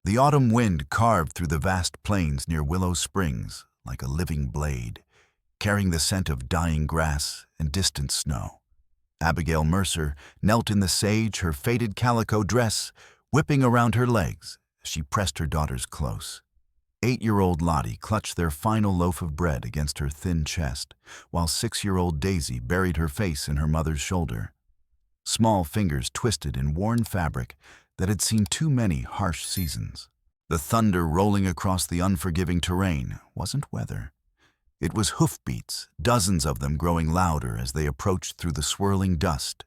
The autumn wind carved through the vast plains near Willow Springs like a living blade, carrying the scent of dying grass and distant snow. Abigail Mercer knelt in the sage, her faded calico dress whipping around her legs as she pressed her daughters close. 8-year-old Lottie clutched their final loaf of bread against her thin chest, while 6-year-old Daisy buried her face in her mother's shoulder. Small fingers twisted in worn fabric that had seen too many harsh seasons. The thunder rolling across the unforgiving terrain wasn't weather. It was hoofbeats, dozens of them growing louder as they approached through the swirling dust.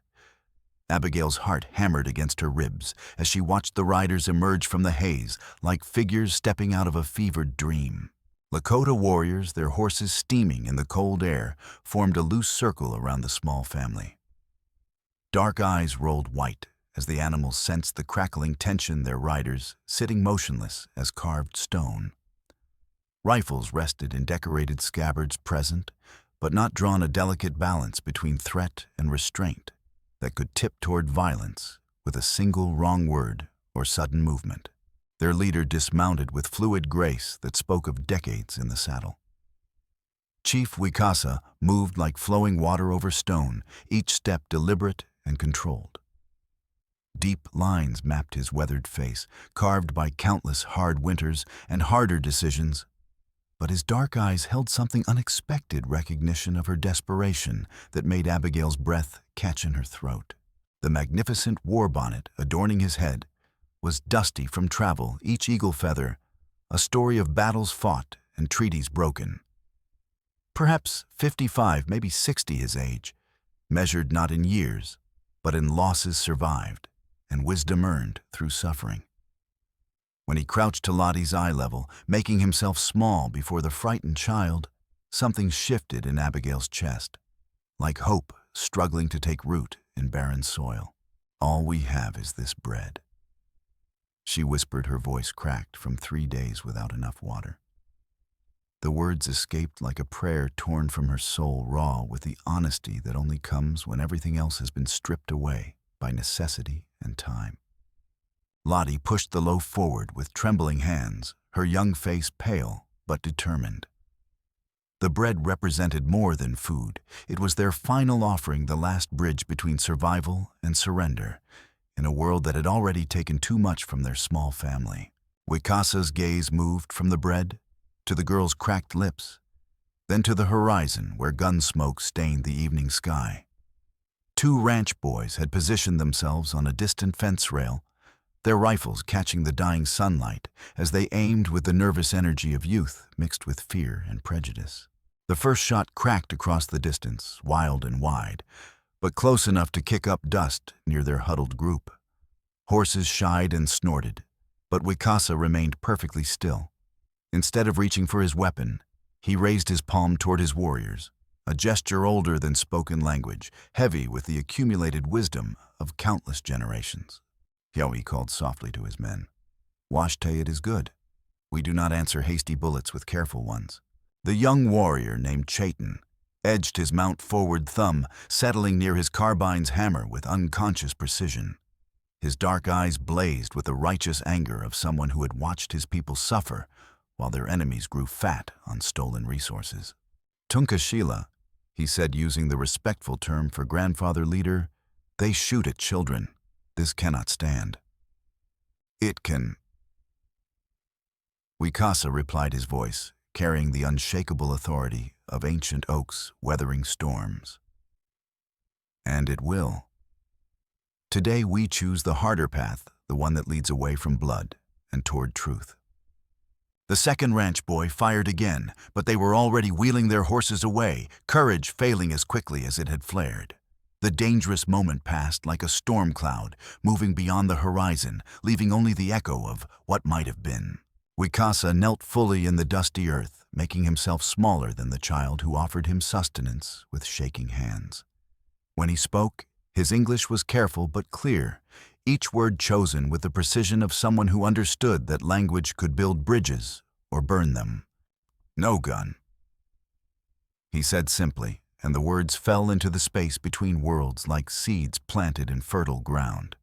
Abigail's heart hammered against her ribs as she watched the riders emerge from the haze like figures stepping out of a fevered dream. Lakota warriors, their horses steaming in the cold air, formed a loose circle around the small family. Dark eyes rolled white as the animals sensed the crackling tension, their riders sitting motionless as carved stone. Rifles rested in decorated scabbards present, but not drawn, a delicate balance between threat and restraint that could tip toward violence with a single wrong word or sudden movement. Their leader dismounted with fluid grace that spoke of decades in the saddle. Chief Wicasa moved like flowing water over stone, each step deliberate and controlled. Deep lines mapped his weathered face, carved by countless hard winters and harder decisions, but his dark eyes held something unexpected, recognition of her desperation that made Abigail's breath catch in her throat. The magnificent war bonnet adorning his head was dusty from travel, each eagle feather a story of battles fought and treaties broken. Perhaps 55, maybe 60 his age, measured not in years, but in losses survived and wisdom earned through suffering. When he crouched to Lottie's eye level, making himself small before the frightened child, something shifted in Abigail's chest, like hope struggling to take root in barren soil. "All we have is this bread," she whispered, her voice cracked from 3 days without enough water. The words escaped like a prayer torn from her soul, raw with the honesty that only comes when everything else has been stripped away by necessity and time. Lottie pushed the loaf forward with trembling hands, her young face pale but determined. The bread represented more than food. It was their final offering, the last bridge between survival and surrender, in a world that had already taken too much from their small family. Wicasa's gaze moved from the bread to the girl's cracked lips, then to the horizon where gun smoke stained the evening sky. 2 ranch boys had positioned themselves on a distant fence rail, their rifles catching the dying sunlight as they aimed with the nervous energy of youth mixed with fear and prejudice. The first shot cracked across the distance, wild and wide, but close enough to kick up dust near their huddled group. Horses shied and snorted, but Wicasa remained perfectly still. Instead of reaching for his weapon, he raised his palm toward his warriors, a gesture older than spoken language, heavy with the accumulated wisdom of countless generations. He called softly to his men. "Washte, it is good. We do not answer hasty bullets with careful ones." The young warrior named Chayton edged his mount forward, thumb settling near his carbine's hammer with unconscious precision. His dark eyes blazed with the righteous anger of someone who had watched his people suffer while their enemies grew fat on stolen resources. "Tunkashila," he said, using the respectful term for grandfather leader, "they shoot at children. This cannot stand." "It can." Wicasa replied, his voice carrying the unshakable authority of ancient oaks weathering storms. "And it will. Today we choose the harder path, the one that leads away from blood and toward truth." The second ranch boy fired again, but they were already wheeling their horses away, courage failing as quickly as it had flared. The dangerous moment passed like a storm cloud, moving beyond the horizon, leaving only the echo of what might have been. Wicasa knelt fully in the dusty earth, making himself smaller than the child who offered him sustenance with shaking hands. When he spoke, his English was careful but clear, each word chosen with the precision of someone who understood that language could build bridges or burn them. "No gun," he said simply, and the words fell into the space between worlds like seeds planted in fertile ground.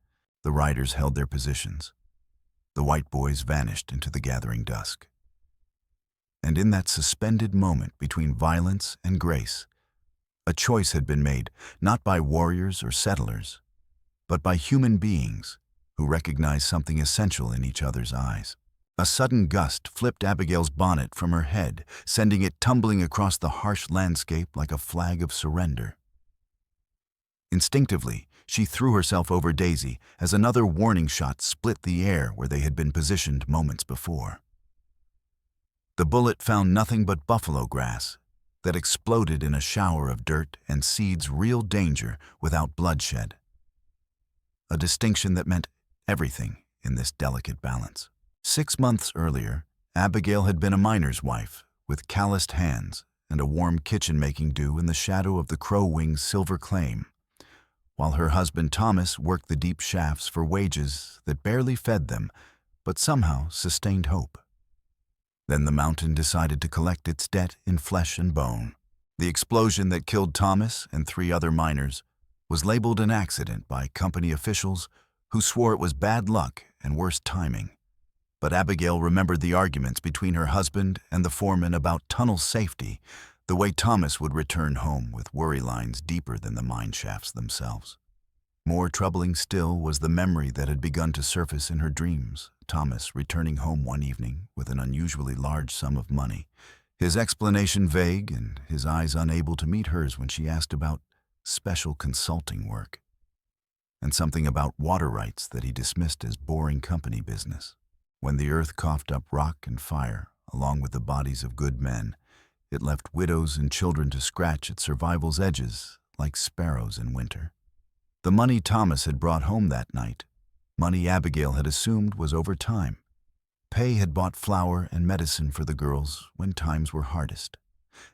The riders held their positions. The white boys vanished into the gathering dusk. And in that suspended moment between violence and grace, a choice had been made, not by warriors or settlers, but by human beings who recognized something essential in each other's eyes. A sudden gust flipped Abigail's bonnet from her head, sending it tumbling across the harsh landscape like a flag of surrender. Instinctively, she threw herself over Daisy as another warning shot split the air where they had been positioned moments before. The bullet found nothing but buffalo grass that exploded in a shower of dirt and seeds, real danger without bloodshed. A distinction that meant everything in this delicate balance. 6 months earlier, Abigail had been a miner's wife with calloused hands and a warm kitchen making do in the shadow of the Crow Wing's silver claim, while her husband Thomas worked the deep shafts for wages that barely fed them but somehow sustained hope. Then the mountain decided to collect its debt in flesh and bone. The explosion that killed Thomas and 3 other miners was labeled an accident by company officials who swore it was bad luck and worse timing. But Abigail remembered the arguments between her husband and the foreman about tunnel safety, the way Thomas would return home with worry lines deeper than the mine shafts themselves. More troubling still was the memory that had begun to surface in her dreams, Thomas returning home one evening with an unusually large sum of money, his explanation vague and his eyes unable to meet hers when she asked about special consulting work, and something about water rights that he dismissed as boring company business. When the earth coughed up rock and fire, along with the bodies of good men, it left widows and children to scratch at survival's edges like sparrows in winter. The money Thomas had brought home that night, money Abigail had assumed was over time. Pay had bought flour and medicine for the girls when times were hardest.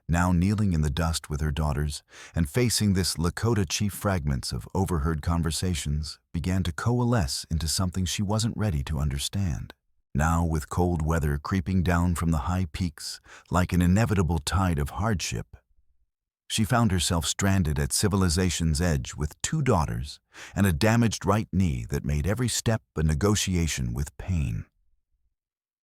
Now kneeling in the dust with her daughters and facing this Lakota chief, fragments of overheard conversations began to coalesce into something she wasn't ready to understand. Now, with cold weather creeping down from the high peaks like an inevitable tide of hardship, she found herself stranded at civilization's edge with 2 daughters and a damaged right knee that made every step a negotiation with pain.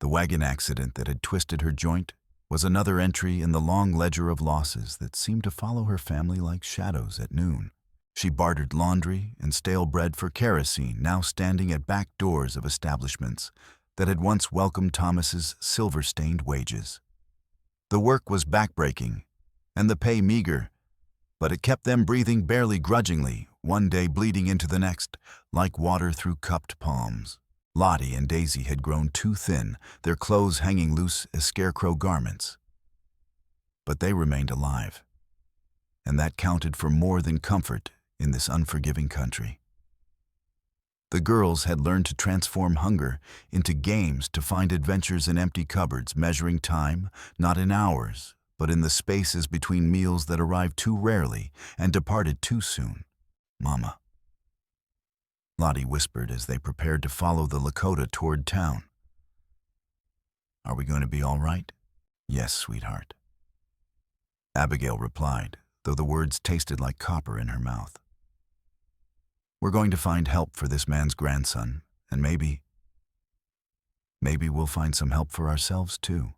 The wagon accident that had twisted her joint was another entry in the long ledger of losses that seemed to follow her family like shadows at noon. She bartered laundry and stale bread for kerosene, now standing at back doors of establishments that had once welcomed Thomas's silver-stained wages. The work was backbreaking, and the pay meager, but it kept them breathing barely grudgingly, one day bleeding into the next, like water through cupped palms. Lottie and Daisy had grown too thin, their clothes hanging loose as scarecrow garments. But they remained alive, and that counted for more than comfort in this unforgiving country. The girls had learned to transform hunger into games to find adventures in empty cupboards, measuring time, not in hours, but in the spaces between meals that arrived too rarely and departed too soon. "Mama," Lottie whispered as they prepared to follow the Lakota toward town. "Are we going to be all right?" "Yes, sweetheart," Abigail replied, though the words tasted like copper in her mouth. "We're going to find help for this man's grandson, and maybe we'll find some help for ourselves too."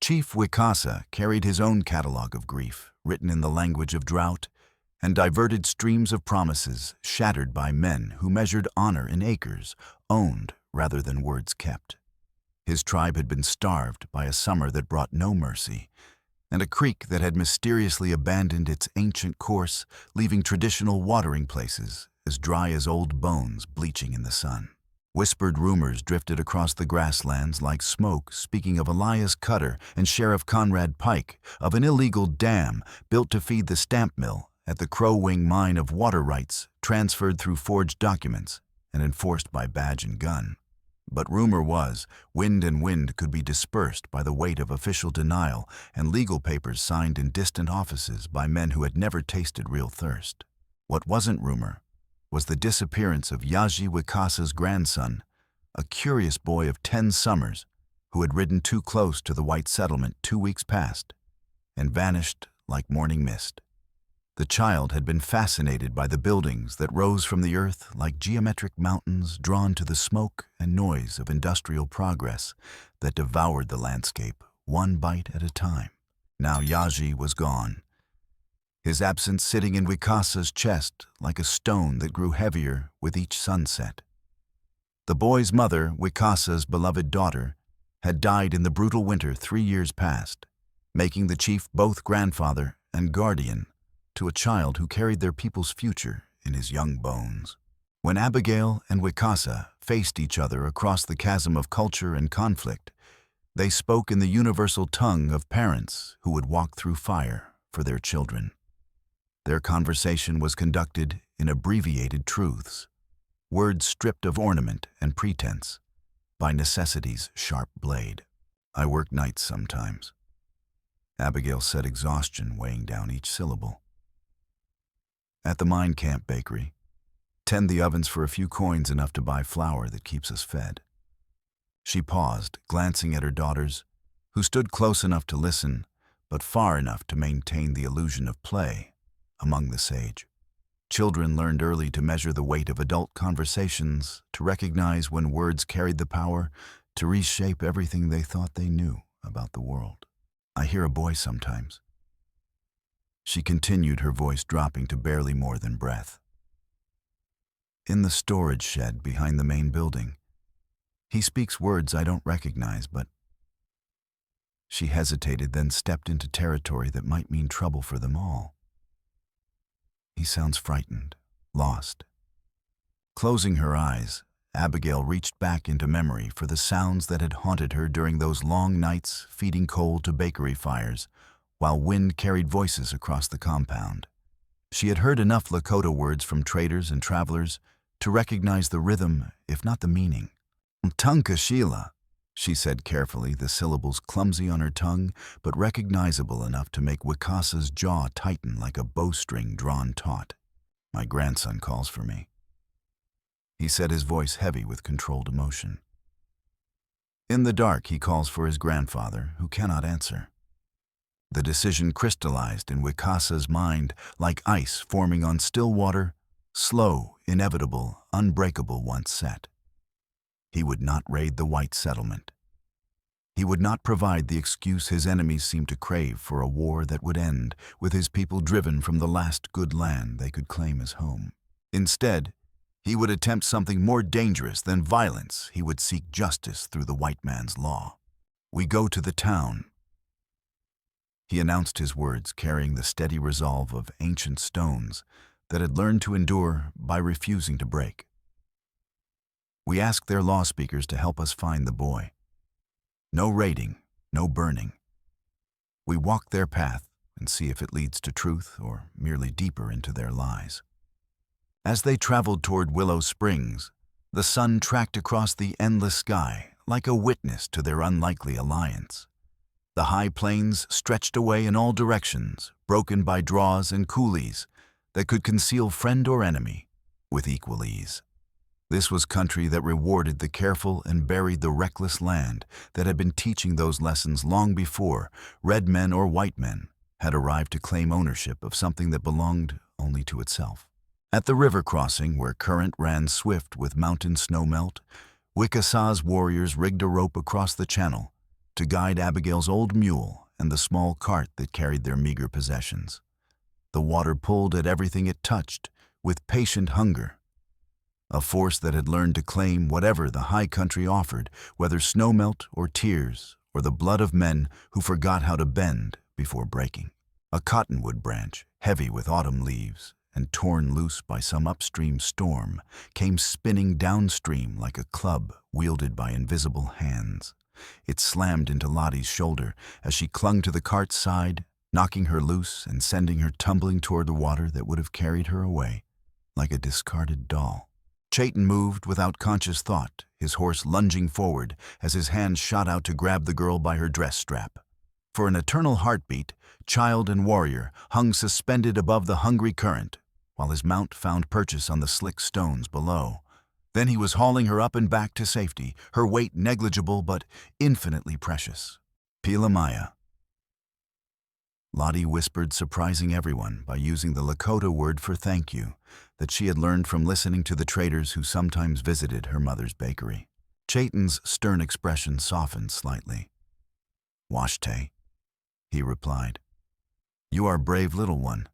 Chief Wicasa carried his own catalog of grief, written in the language of drought, and diverted streams of promises shattered by men who measured honor in acres, owned rather than words kept. His tribe had been starved by a summer that brought no mercy, and a creek that had mysteriously abandoned its ancient course, leaving traditional watering places as dry as old bones bleaching in the sun. Whispered rumors drifted across the grasslands like smoke, speaking of Elias Cutter and Sheriff Conrad Pike, of an illegal dam built to feed the stamp mill at the Crow Wing mine, of water rights transferred through forged documents and enforced by badge and gun. But rumor was, wind and wind could be dispersed by the weight of official denial and legal papers signed in distant offices by men who had never tasted real thirst. What wasn't rumor was the disappearance of Chief Wicasa's grandson, a curious boy of 10 summers who had ridden too close to the white settlement 2 weeks past and vanished like morning mist. The child had been fascinated by the buildings that rose from the earth like geometric mountains drawn to the smoke and noise of industrial progress that devoured the landscape, one bite at a time. Now Yaji was gone, his absence sitting in Wicasa's chest like a stone that grew heavier with each sunset. The boy's mother, Wicasa's beloved daughter, had died in the brutal winter 3 years past, making the chief both grandfather and guardian to a child who carried their people's future in his young bones. When Abigail and Wicasa faced each other across the chasm of culture and conflict, they spoke in the universal tongue of parents who would walk through fire for their children. Their conversation was conducted in abbreviated truths, words stripped of ornament and pretense, by necessity's sharp blade. "I work nights sometimes," Abigail said, exhaustion weighing down each syllable. "At the mine camp bakery. Tend the ovens for a few coins, enough to buy flour that keeps us fed." She paused, glancing at her daughters, who stood close enough to listen, but far enough to maintain the illusion of play among the sage. Children learned early to measure the weight of adult conversations, to recognize when words carried the power to reshape everything they thought they knew about the world. "I hear a boy sometimes," she continued, her voice dropping to barely more than breath. "In the storage shed behind the main building. He speaks words I don't recognize, but—" She hesitated, then stepped into territory that might mean trouble for them all. "He sounds frightened, lost." Closing her eyes, Abigail reached back into memory for the sounds that had haunted her during those long nights feeding coal to bakery fires, while wind carried voices across the compound. She had heard enough Lakota words from traders and travelers to recognize the rhythm, if not the meaning. "Tunka Sheila," she said carefully, the syllables clumsy on her tongue, but recognizable enough to make Wicasa's jaw tighten like a bowstring drawn taut. "My grandson calls for me," he said, his voice heavy with controlled emotion. In the dark, he calls for his grandfather, who cannot answer. The decision crystallized in Wicasa's mind like ice forming on still water, slow, inevitable, unbreakable once set. He would not raid the white settlement. He would not provide the excuse his enemies seemed to crave for a war that would end with his people driven from the last good land they could claim as home. Instead, he would attempt something more dangerous than violence. He would seek justice through the white man's law. "We go to the town," he announced, his words carrying the steady resolve of ancient stones that had learned to endure by refusing to break. "We ask their law speakers to help us find the boy. No raiding, no burning. We walk their path and see if it leads to truth or merely deeper into their lies." As they traveled toward Willow Springs, the sun tracked across the endless sky like a witness to their unlikely alliance. The high plains stretched away in all directions, broken by draws and coulees that could conceal friend or enemy with equal ease. This was country that rewarded the careful and buried the reckless land that had been teaching those lessons long before red men or white men had arrived to claim ownership of something that belonged only to itself. At the river crossing, where current ran swift with mountain snowmelt, Wicasa's warriors rigged a rope across the channel to guide Abigail's old mule and the small cart that carried their meager possessions. The water pulled at everything it touched with patient hunger, a force that had learned to claim whatever the high country offered, whether snowmelt or tears or the blood of men who forgot how to bend before breaking. A cottonwood branch, heavy with autumn leaves and torn loose by some upstream storm, came spinning downstream like a club wielded by invisible hands. It slammed into Lottie's shoulder as she clung to the cart's side, knocking her loose and sending her tumbling toward the water that would have carried her away like a discarded doll. Chayton moved without conscious thought, his horse lunging forward as his hand shot out to grab the girl by her dress strap. For an eternal heartbeat, child and warrior hung suspended above the hungry current, while his mount found purchase on the slick stones below. Then he was hauling her up and back to safety, her weight negligible but infinitely precious. Pila Maya. Lottie whispered, surprising everyone by using the Lakota word for thank you that she had learned from listening to the traders who sometimes visited her mother's bakery. Chayton's stern expression softened slightly. "Washte," he replied. "You are a brave little one.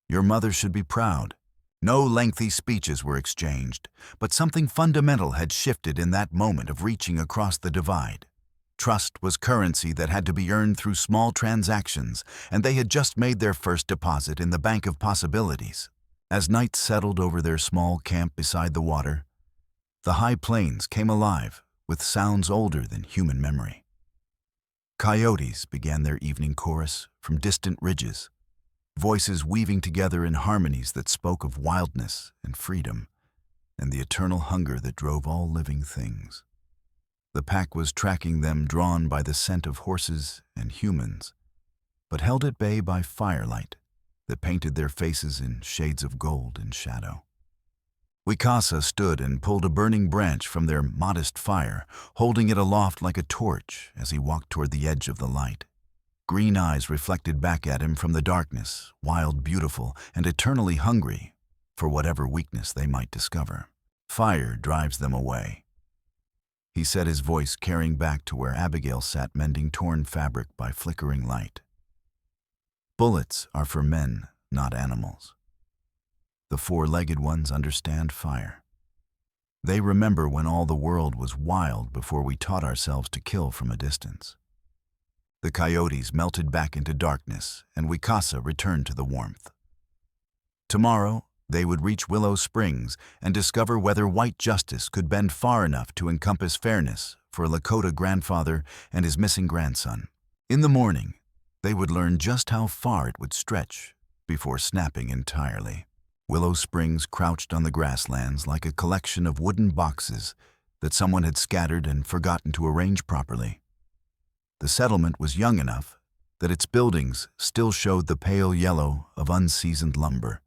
Your mother should be proud." No lengthy speeches were exchanged, but something fundamental had shifted in that moment of reaching across the divide. Trust was currency that had to be earned through small transactions, and they had just made their first deposit in the bank of possibilities. As night settled over their small camp beside the water, the high plains came alive with sounds older than human memory. Coyotes began their evening chorus from distant ridges, voices weaving together in harmonies that spoke of wildness and freedom and the eternal hunger that drove all living things. The pack was tracking them, drawn by the scent of horses and humans, but held at bay by firelight that painted their faces in shades of gold and shadow. Wicasa stood and pulled a burning branch from their modest fire, holding it aloft like a torch as he walked toward the edge of the light. Green eyes reflected back at him from the darkness, wild, beautiful, and eternally hungry for whatever weakness they might discover. "Fire drives them away," he said, his voice carrying back to where Abigail sat mending torn fabric by flickering light. "Bullets are for men, not animals. The four-legged ones understand fire. They remember when all the world was wild before we taught ourselves to kill from a distance." The coyotes melted back into darkness, and Wicasa returned to the warmth. Tomorrow, they would reach Willow Springs and discover whether white justice could bend far enough to encompass fairness for a Lakota grandfather and his missing grandson. In the morning, they would learn just how far it would stretch before snapping entirely. Willow Springs crouched on the grasslands like a collection of wooden boxes that someone had scattered and forgotten to arrange properly. The settlement was young enough that its buildings still showed the pale yellow of unseasoned lumber,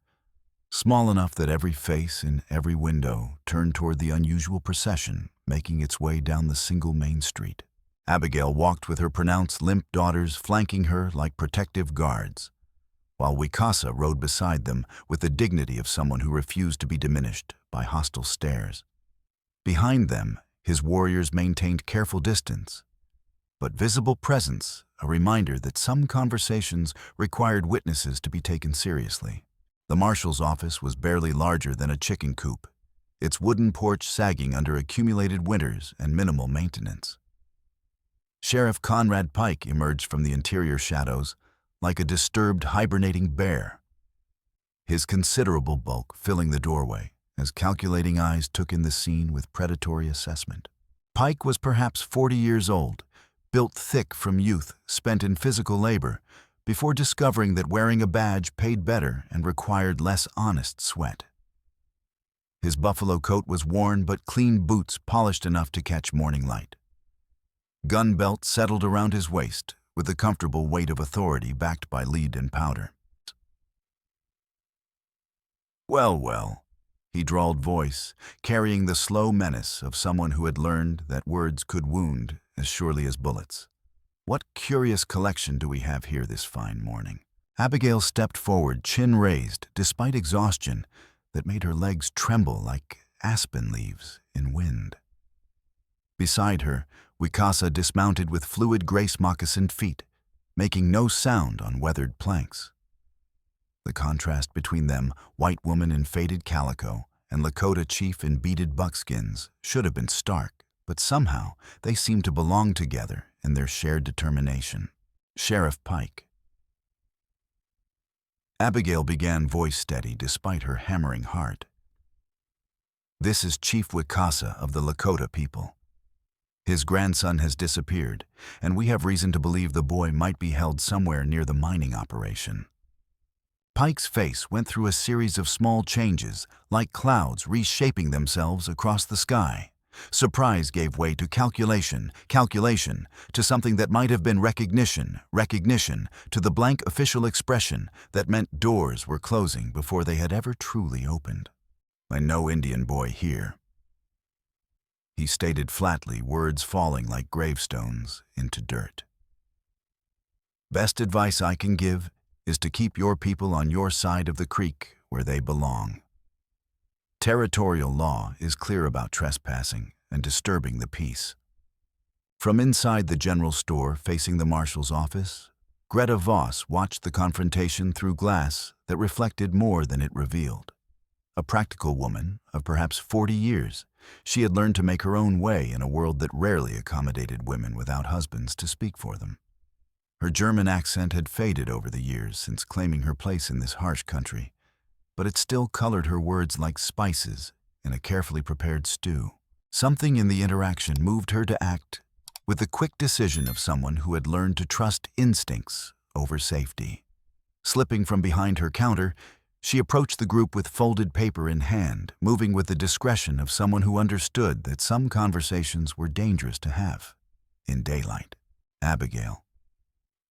small enough that every face in every window turned toward the unusual procession making its way down the single main street. Abigail walked with her pronounced limp daughters flanking her like protective guards, while Wicasa rode beside them with the dignity of someone who refused to be diminished by hostile stares. Behind them, his warriors maintained careful distance, but visible presence, a reminder that some conversations required witnesses to be taken seriously. The marshal's office was barely larger than a chicken coop, its wooden porch sagging under accumulated winters and minimal maintenance. Sheriff Conrad Pike emerged from the interior shadows like a disturbed, hibernating bear, his considerable bulk filling the doorway as calculating eyes took in the scene with predatory assessment. Pike was perhaps 40 years old, built thick from youth spent in physical labor, before discovering that wearing a badge paid better and required less honest sweat. His buffalo coat was worn, but clean boots polished enough to catch morning light. Gun belt settled around his waist, with the comfortable weight of authority backed by lead and powder. "Well, well," he drawled voice, carrying the slow menace of someone who had learned that words could wound as surely as bullets. "What curious collection do we have here this fine morning?" Abigail stepped forward, chin raised, despite exhaustion that made her legs tremble like aspen leaves in wind. Beside her, Wicasa dismounted with fluid grace-moccasined feet, making no sound on weathered planks. The contrast between them, white woman in faded calico and Lakota chief in beaded buckskins, should have been stark, but somehow they seemed to belong together in their shared determination. "Sheriff Pike." Abigail began, voice steady despite her hammering heart. "This is Chief Wicasa of the Lakota people. His grandson has disappeared, and we have reason to believe the boy might be held somewhere near the mining operation." Pike's face went through a series of small changes, like clouds reshaping themselves across the sky. Surprise gave way to calculation, to something that might have been recognition, to the blank official expression that meant doors were closing before they had ever truly opened. "And no Indian boy here," he stated flatly, words falling like gravestones into dirt. Best advice I can give is to keep your people on your side of the creek where they belong. Territorial law is clear about trespassing and disturbing the peace. From inside the general store facing the marshal's office, Greta Voss watched the confrontation through glass that reflected more than it revealed. A practical woman of perhaps 40 years, she had learned to make her own way in a world that rarely accommodated women without husbands to speak for them. Her German accent had faded over the years since claiming her place in this harsh country, but it still colored her words like spices in a carefully prepared stew. Something in the interaction moved her to act with the quick decision of someone who had learned to trust instincts over safety. Slipping from behind her counter, she approached the group with folded paper in hand, moving with the discretion of someone who understood that some conversations were dangerous to have in daylight. "Abigail,"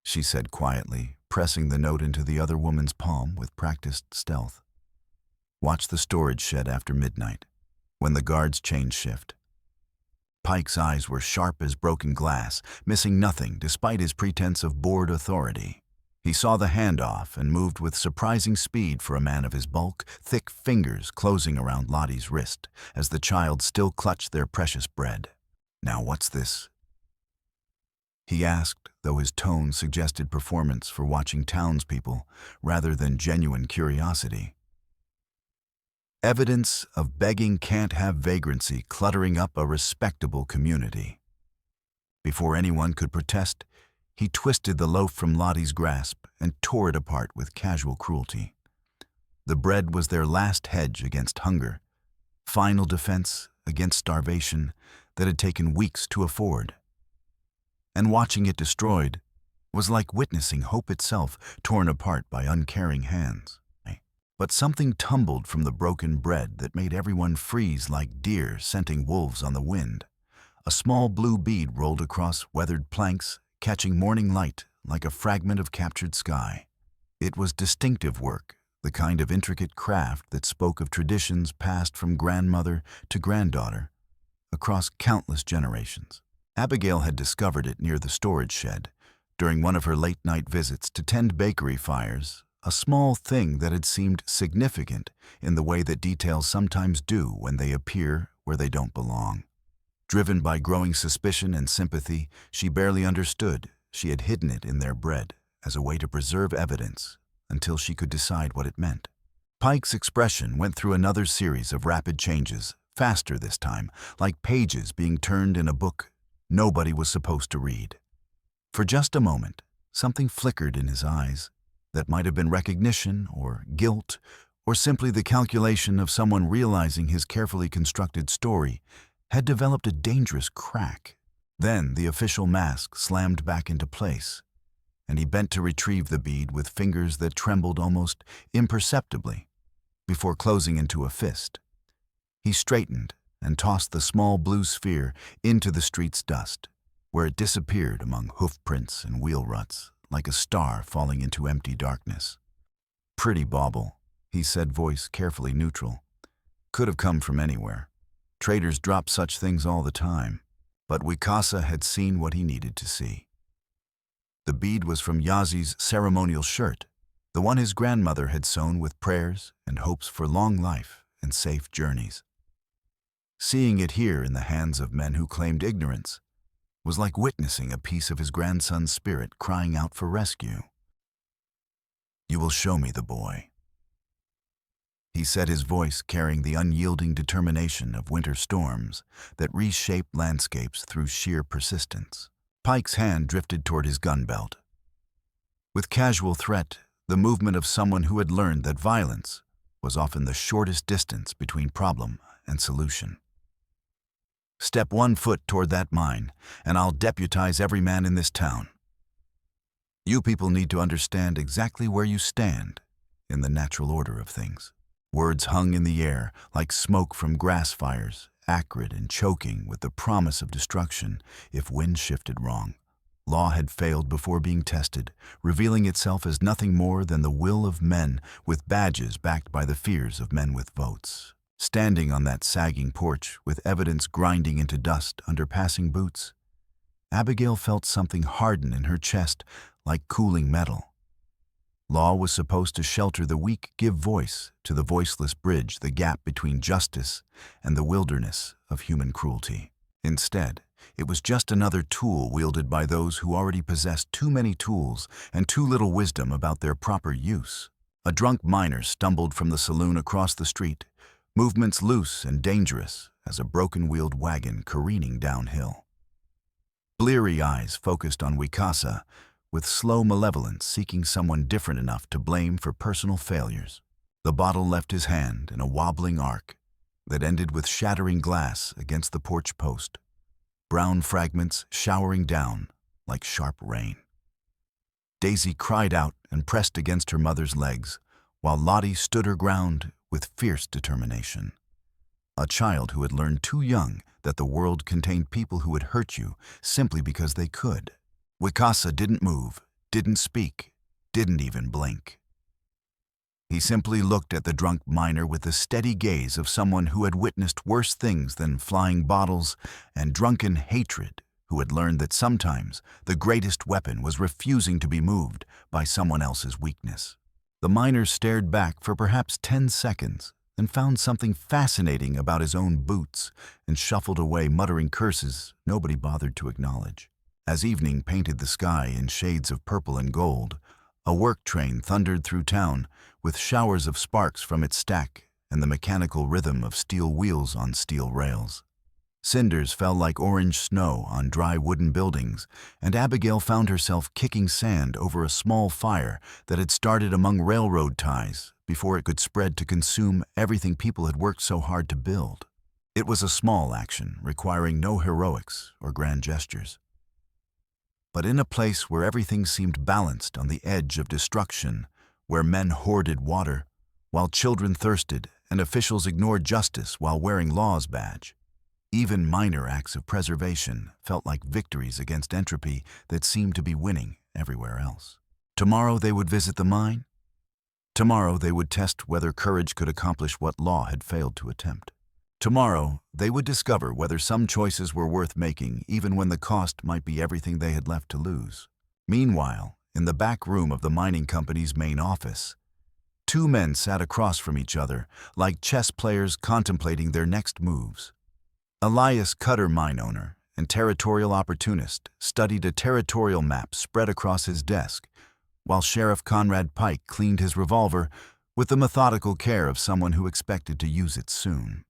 she said quietly, pressing the note into the other woman's palm with practiced stealth. "Watch the storage shed after midnight, when the guards change shift." Pike's eyes were sharp as broken glass, missing nothing despite his pretense of bored authority. He saw the handoff and moved with surprising speed for a man of his bulk, thick fingers closing around Lottie's wrist as the child still clutched their precious bread. "Now what's this?" he asked, though his tone suggested performance for watching townspeople rather than genuine curiosity. Evidence of begging can't have vagrancy cluttering up a respectable community. Before anyone could protest, he twisted the loaf from Lottie's grasp and tore it apart with casual cruelty. The bread was their last hedge against hunger, final defense against starvation that had taken weeks to afford. And watching it destroyed was like witnessing hope itself torn apart by uncaring hands. But something tumbled from the broken bread that made everyone freeze like deer scenting wolves on the wind. A small blue bead rolled across weathered planks, catching morning light like a fragment of captured sky. It was distinctive work, the kind of intricate craft that spoke of traditions passed from grandmother to granddaughter across countless generations. Abigail had discovered it near the storage shed during one of her late-night visits to tend bakery fires, a small thing that had seemed significant in the way that details sometimes do when they appear where they don't belong. Driven by growing suspicion and sympathy, she barely understood she had hidden it in their bread as a way to preserve evidence until she could decide what it meant. Pike's expression went through another series of rapid changes, faster this time, like pages being turned in a book nobody was supposed to read. For just a moment, something flickered in his eyes that might have been recognition or guilt or simply the calculation of someone realizing his carefully constructed story had developed a dangerous crack. Then the official mask slammed back into place, and he bent to retrieve the bead with fingers that trembled almost imperceptibly before closing into a fist. He straightened and tossed the small blue sphere into the street's dust, where it disappeared among hoof prints and wheel ruts, like a star falling into empty darkness. "Pretty bauble," he said, voice carefully neutral. "Could have come from anywhere. Traders drop such things all the time." But Wicasa had seen what he needed to see. The bead was from Yazi's ceremonial shirt, the one his grandmother had sewn with prayers and hopes for long life and safe journeys. Seeing it here in the hands of men who claimed ignorance was like witnessing a piece of his grandson's spirit crying out for rescue. "You will show me the boy," he said, his voice carrying the unyielding determination of winter storms that reshape landscapes through sheer persistence. Pike's hand drifted toward his gun belt. With casual threat, the movement of someone who had learned that violence was often the shortest distance between problem and solution. "Step 1 foot toward that mine, and I'll deputize every man in this town. You people need to understand exactly where you stand in the natural order of things." Words hung in the air like smoke from grass fires, acrid and choking with the promise of destruction if wind shifted wrong. Law had failed before being tested, revealing itself as nothing more than the will of men with badges backed by the fears of men with votes. Standing on that sagging porch with evidence grinding into dust under passing boots, Abigail felt something harden in her chest like cooling metal. Law was supposed to shelter the weak, give voice to the voiceless, bridge the gap between justice and the wilderness of human cruelty. Instead, it was just another tool wielded by those who already possessed too many tools and too little wisdom about their proper use. A drunk miner stumbled from the saloon across the street, movements loose and dangerous as a broken-wheeled wagon careening downhill. Bleary eyes focused on Wicasa, with slow malevolence seeking someone different enough to blame for personal failures. The bottle left his hand in a wobbling arc that ended with shattering glass against the porch post, brown fragments showering down like sharp rain. Daisy cried out and pressed against her mother's legs, while Lottie stood her ground with fierce determination. A child who had learned too young that the world contained people who would hurt you simply because they could. Wicasa didn't move, didn't speak, didn't even blink. He simply looked at the drunk miner with the steady gaze of someone who had witnessed worse things than flying bottles and drunken hatred, who had learned that sometimes the greatest weapon was refusing to be moved by someone else's weakness. The miner stared back for perhaps 10 seconds and found something fascinating about his own boots and shuffled away, muttering curses nobody bothered to acknowledge. As evening painted the sky in shades of purple and gold, a work train thundered through town with showers of sparks from its stack and the mechanical rhythm of steel wheels on steel rails. Cinders fell like orange snow on dry wooden buildings, and Abigail found herself kicking sand over a small fire that had started among railroad ties before it could spread to consume everything people had worked so hard to build. It was a small action, requiring no heroics or grand gestures. But in a place where everything seemed balanced on the edge of destruction, where men hoarded water, while children thirsted, and officials ignored justice while wearing law's badge, even minor acts of preservation felt like victories against entropy that seemed to be winning everywhere else. Tomorrow they would visit the mine. Tomorrow they would test whether courage could accomplish what law had failed to attempt. Tomorrow, they would discover whether some choices were worth making, even when the cost might be everything they had left to lose. Meanwhile, in the back room of the mining company's main office, two men sat across from each other, like chess players contemplating their next moves. Elias Cutter, mine owner and territorial opportunist, studied a territorial map spread across his desk, while Sheriff Conrad Pike cleaned his revolver with the methodical care of someone who expected to use it soon.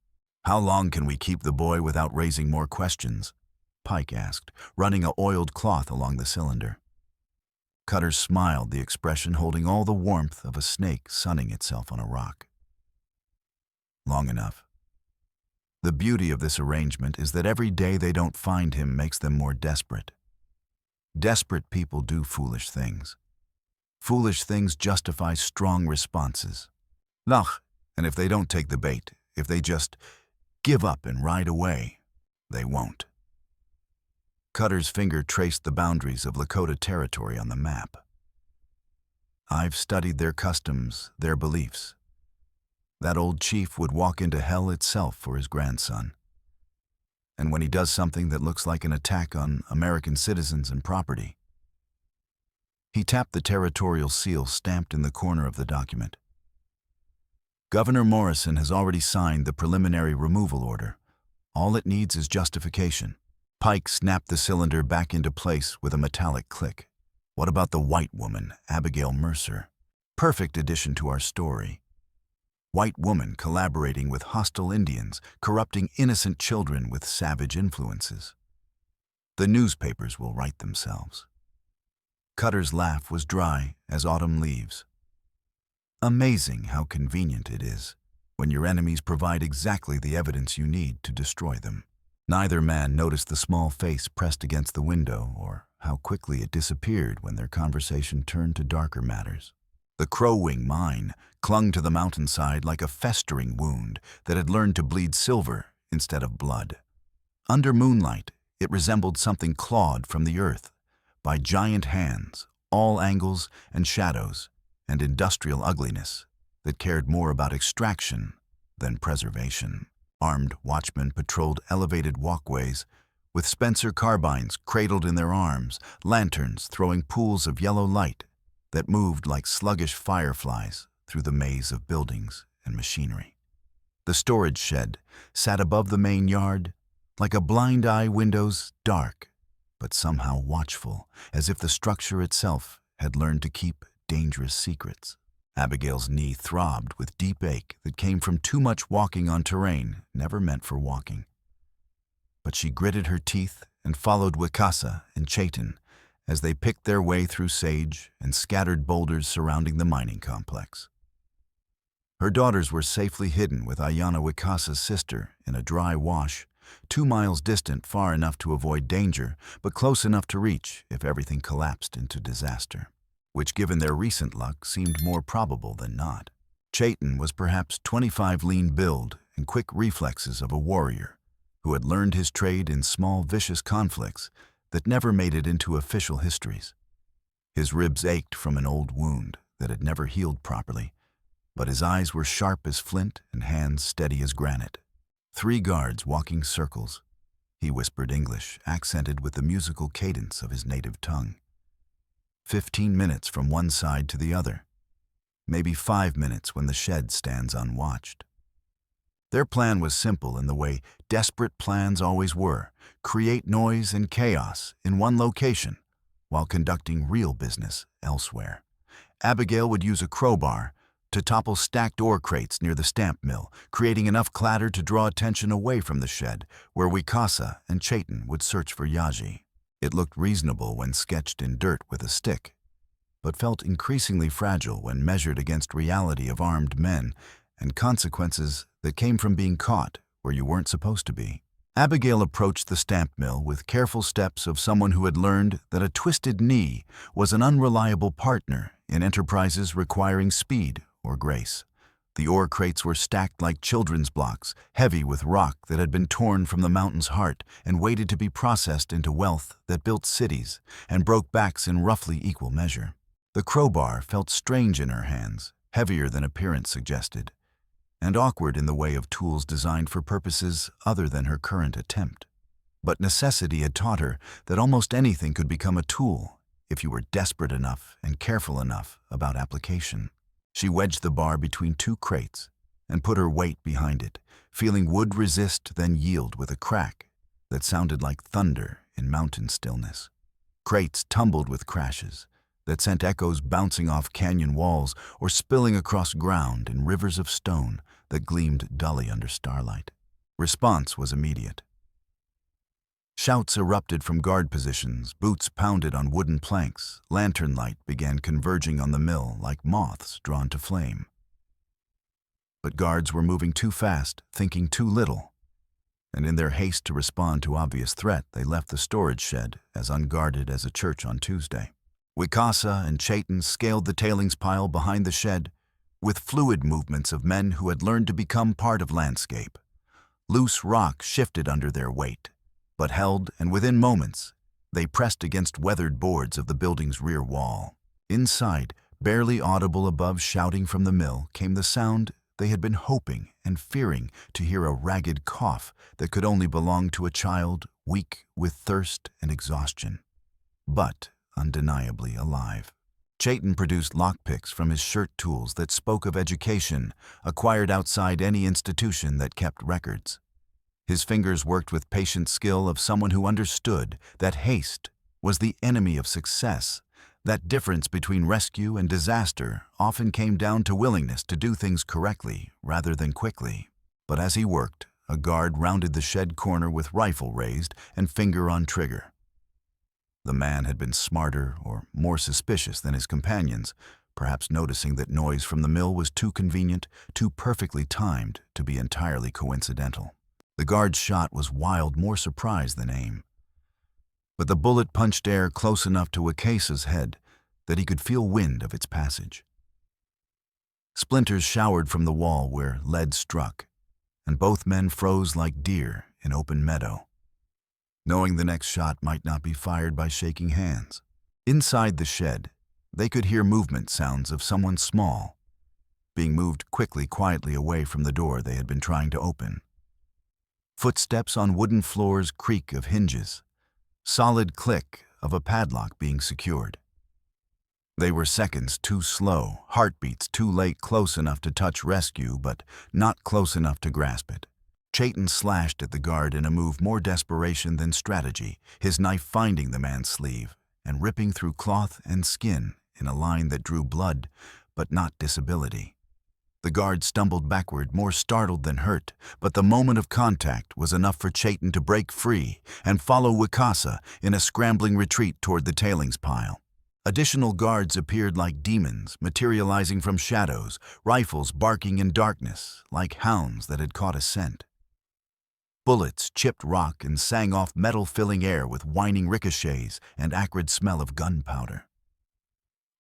"How long can we keep the boy without raising more questions?" Pike asked, running a oiled cloth along the cylinder. Cutter smiled, the expression holding all the warmth of a snake sunning itself on a rock. "Long enough. The beauty of this arrangement is that every day they don't find him makes them more desperate. Desperate people do foolish things. Foolish things justify strong responses. And if they don't take the bait, if they just give up and ride away, they won't." Cutter's finger traced the boundaries of Lakota territory on the map. "I've studied their customs, their beliefs. That old chief would walk into hell itself for his grandson. And when he does something that looks like an attack on American citizens and property..." He tapped the territorial seal stamped in the corner of the document. "Governor Morrison has already signed the preliminary removal order. All it needs is justification." Pike snapped the cylinder back into place with a metallic click. "What about the white woman, Abigail Mercer? Perfect addition to our story. White woman collaborating with hostile Indians, corrupting innocent children with savage influences. The newspapers will write themselves." Cutter's laugh was dry as autumn leaves. "Amazing how convenient it is when your enemies provide exactly the evidence you need to destroy them." Neither man noticed the small face pressed against the window or how quickly it disappeared when their conversation turned to darker matters. The Crow Wing mine clung to the mountainside like a festering wound that had learned to bleed silver instead of blood. Under moonlight, it resembled something clawed from the earth by giant hands, all angles and shadows, and industrial ugliness that cared more about extraction than preservation. Armed watchmen patrolled elevated walkways with Spencer carbines cradled in their arms, lanterns throwing pools of yellow light that moved like sluggish fireflies through the maze of buildings and machinery. The storage shed sat above the main yard, like a blind eye, windows dark, but somehow watchful, as if the structure itself had learned to keep dangerous secrets. Abigail's knee throbbed with deep ache that came from too much walking on terrain never meant for walking. But she gritted her teeth and followed Wicasa and Chayton as they picked their way through sage and scattered boulders surrounding the mining complex. Her daughters were safely hidden with Ayanna Wicasa's sister in a dry wash, 2 miles distant, far enough to avoid danger, but close enough to reach if everything collapsed into disaster, which, given their recent luck, seemed more probable than not. Chayton was perhaps 25, lean build and quick reflexes of a warrior who had learned his trade in small, vicious conflicts that never made it into official histories. His ribs ached from an old wound that had never healed properly, but his eyes were sharp as flint and hands steady as granite. 3 guards walking circles. He whispered English, accented with the musical cadence of his native tongue. 15 minutes from one side to the other. Maybe 5 minutes when the shed stands unwatched. Their plan was simple in the way desperate plans always were: create noise and chaos in one location while conducting real business elsewhere. Abigail would use a crowbar to topple stacked ore crates near the stamp mill, creating enough clatter to draw attention away from the shed, where Wicasa and Chayton would search for Yaji. It looked reasonable when sketched in dirt with a stick, but felt increasingly fragile when measured against reality of armed men and consequences that came from being caught where you weren't supposed to be. Abigail approached the stamp mill with careful steps of someone who had learned that a twisted knee was an unreliable partner in enterprises requiring speed or grace. The ore crates were stacked like children's blocks, heavy with rock that had been torn from the mountain's heart and waited to be processed into wealth that built cities and broke backs in roughly equal measure. The crowbar felt strange in her hands, heavier than appearance suggested, and awkward in the way of tools designed for purposes other than her current attempt. But necessity had taught her that almost anything could become a tool if you were desperate enough and careful enough about application. She wedged the bar between 2 crates and put her weight behind it, feeling wood resist then yield with a crack that sounded like thunder in mountain stillness. Crates tumbled with crashes that sent echoes bouncing off canyon walls or spilling across ground in rivers of stone that gleamed dully under starlight. Response was immediate. Shouts erupted from guard positions, boots pounded on wooden planks, lantern light began converging on the mill like moths drawn to flame. But guards were moving too fast, thinking too little, and in their haste to respond to obvious threat, they left the storage shed as unguarded as a church on Tuesday. Wicasa and Chayton scaled the tailings pile behind the shed with fluid movements of men who had learned to become part of landscape. Loose rock shifted under their weight, but held, and within moments, they pressed against weathered boards of the building's rear wall. Inside, barely audible above shouting from the mill, came the sound they had been hoping and fearing to hear: a ragged cough that could only belong to a child weak with thirst and exhaustion, but undeniably alive. Chayton produced lockpicks from his shirt tools that spoke of education acquired outside any institution that kept records. His fingers worked with patient skill of someone who understood that haste was the enemy of success, that difference between rescue and disaster often came down to willingness to do things correctly rather than quickly. But as he worked, a guard rounded the shed corner with rifle raised and finger on trigger. The man had been smarter or more suspicious than his companions, perhaps noticing that noise from the mill was too convenient, too perfectly timed to be entirely coincidental. The guard's shot was wild, more surprise than aim. But the bullet punched air close enough to Wicasa's head that he could feel wind of its passage. Splinters showered from the wall where lead struck, and both men froze like deer in open meadow, knowing the next shot might not be fired by shaking hands. Inside the shed, they could hear movement sounds of someone small, being moved quietly away from the door they had been trying to open. Footsteps on wooden floors, creak of hinges, solid click of a padlock being secured. They were seconds too slow, heartbeats too late, close enough to touch rescue, but not close enough to grasp it. Chayton slashed at the guard in a move more desperation than strategy, his knife finding the man's sleeve and ripping through cloth and skin in a line that drew blood, but not disability. The guard stumbled backward, more startled than hurt, but the moment of contact was enough for Chayton to break free and follow Wicasa in a scrambling retreat toward the tailings pile. Additional guards appeared like demons, materializing from shadows, rifles barking in darkness, like hounds that had caught a scent. Bullets chipped rock and sang off metal, filling air with whining ricochets and acrid smell of gunpowder.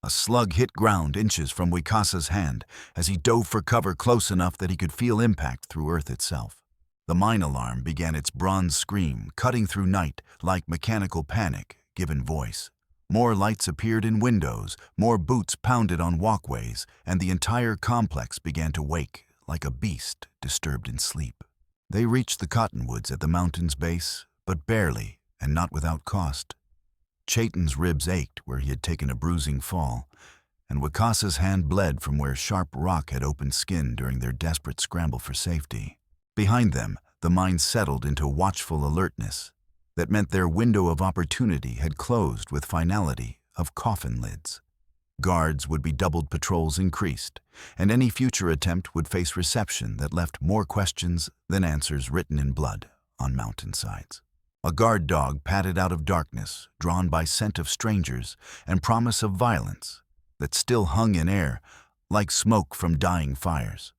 A slug hit ground inches from Wicasa's hand as he dove for cover close enough that he could feel impact through earth itself. The mine alarm began its bronze scream, cutting through night like mechanical panic given voice. More lights appeared in windows, more boots pounded on walkways, and the entire complex began to wake like a beast disturbed in sleep. They reached the cottonwoods at the mountain's base, but barely and not without cost. Chayton's ribs ached where he had taken a bruising fall, and Wicasa's hand bled from where sharp rock had opened skin during their desperate scramble for safety. Behind them, the mine settled into watchful alertness that meant their window of opportunity had closed with finality of coffin lids. Guards would be doubled, patrols increased, and any future attempt would face reception that left more questions than answers written in blood on mountainsides. A guard dog padded out of darkness, drawn by scent of strangers and promise of violence that still hung in air like smoke from dying fires.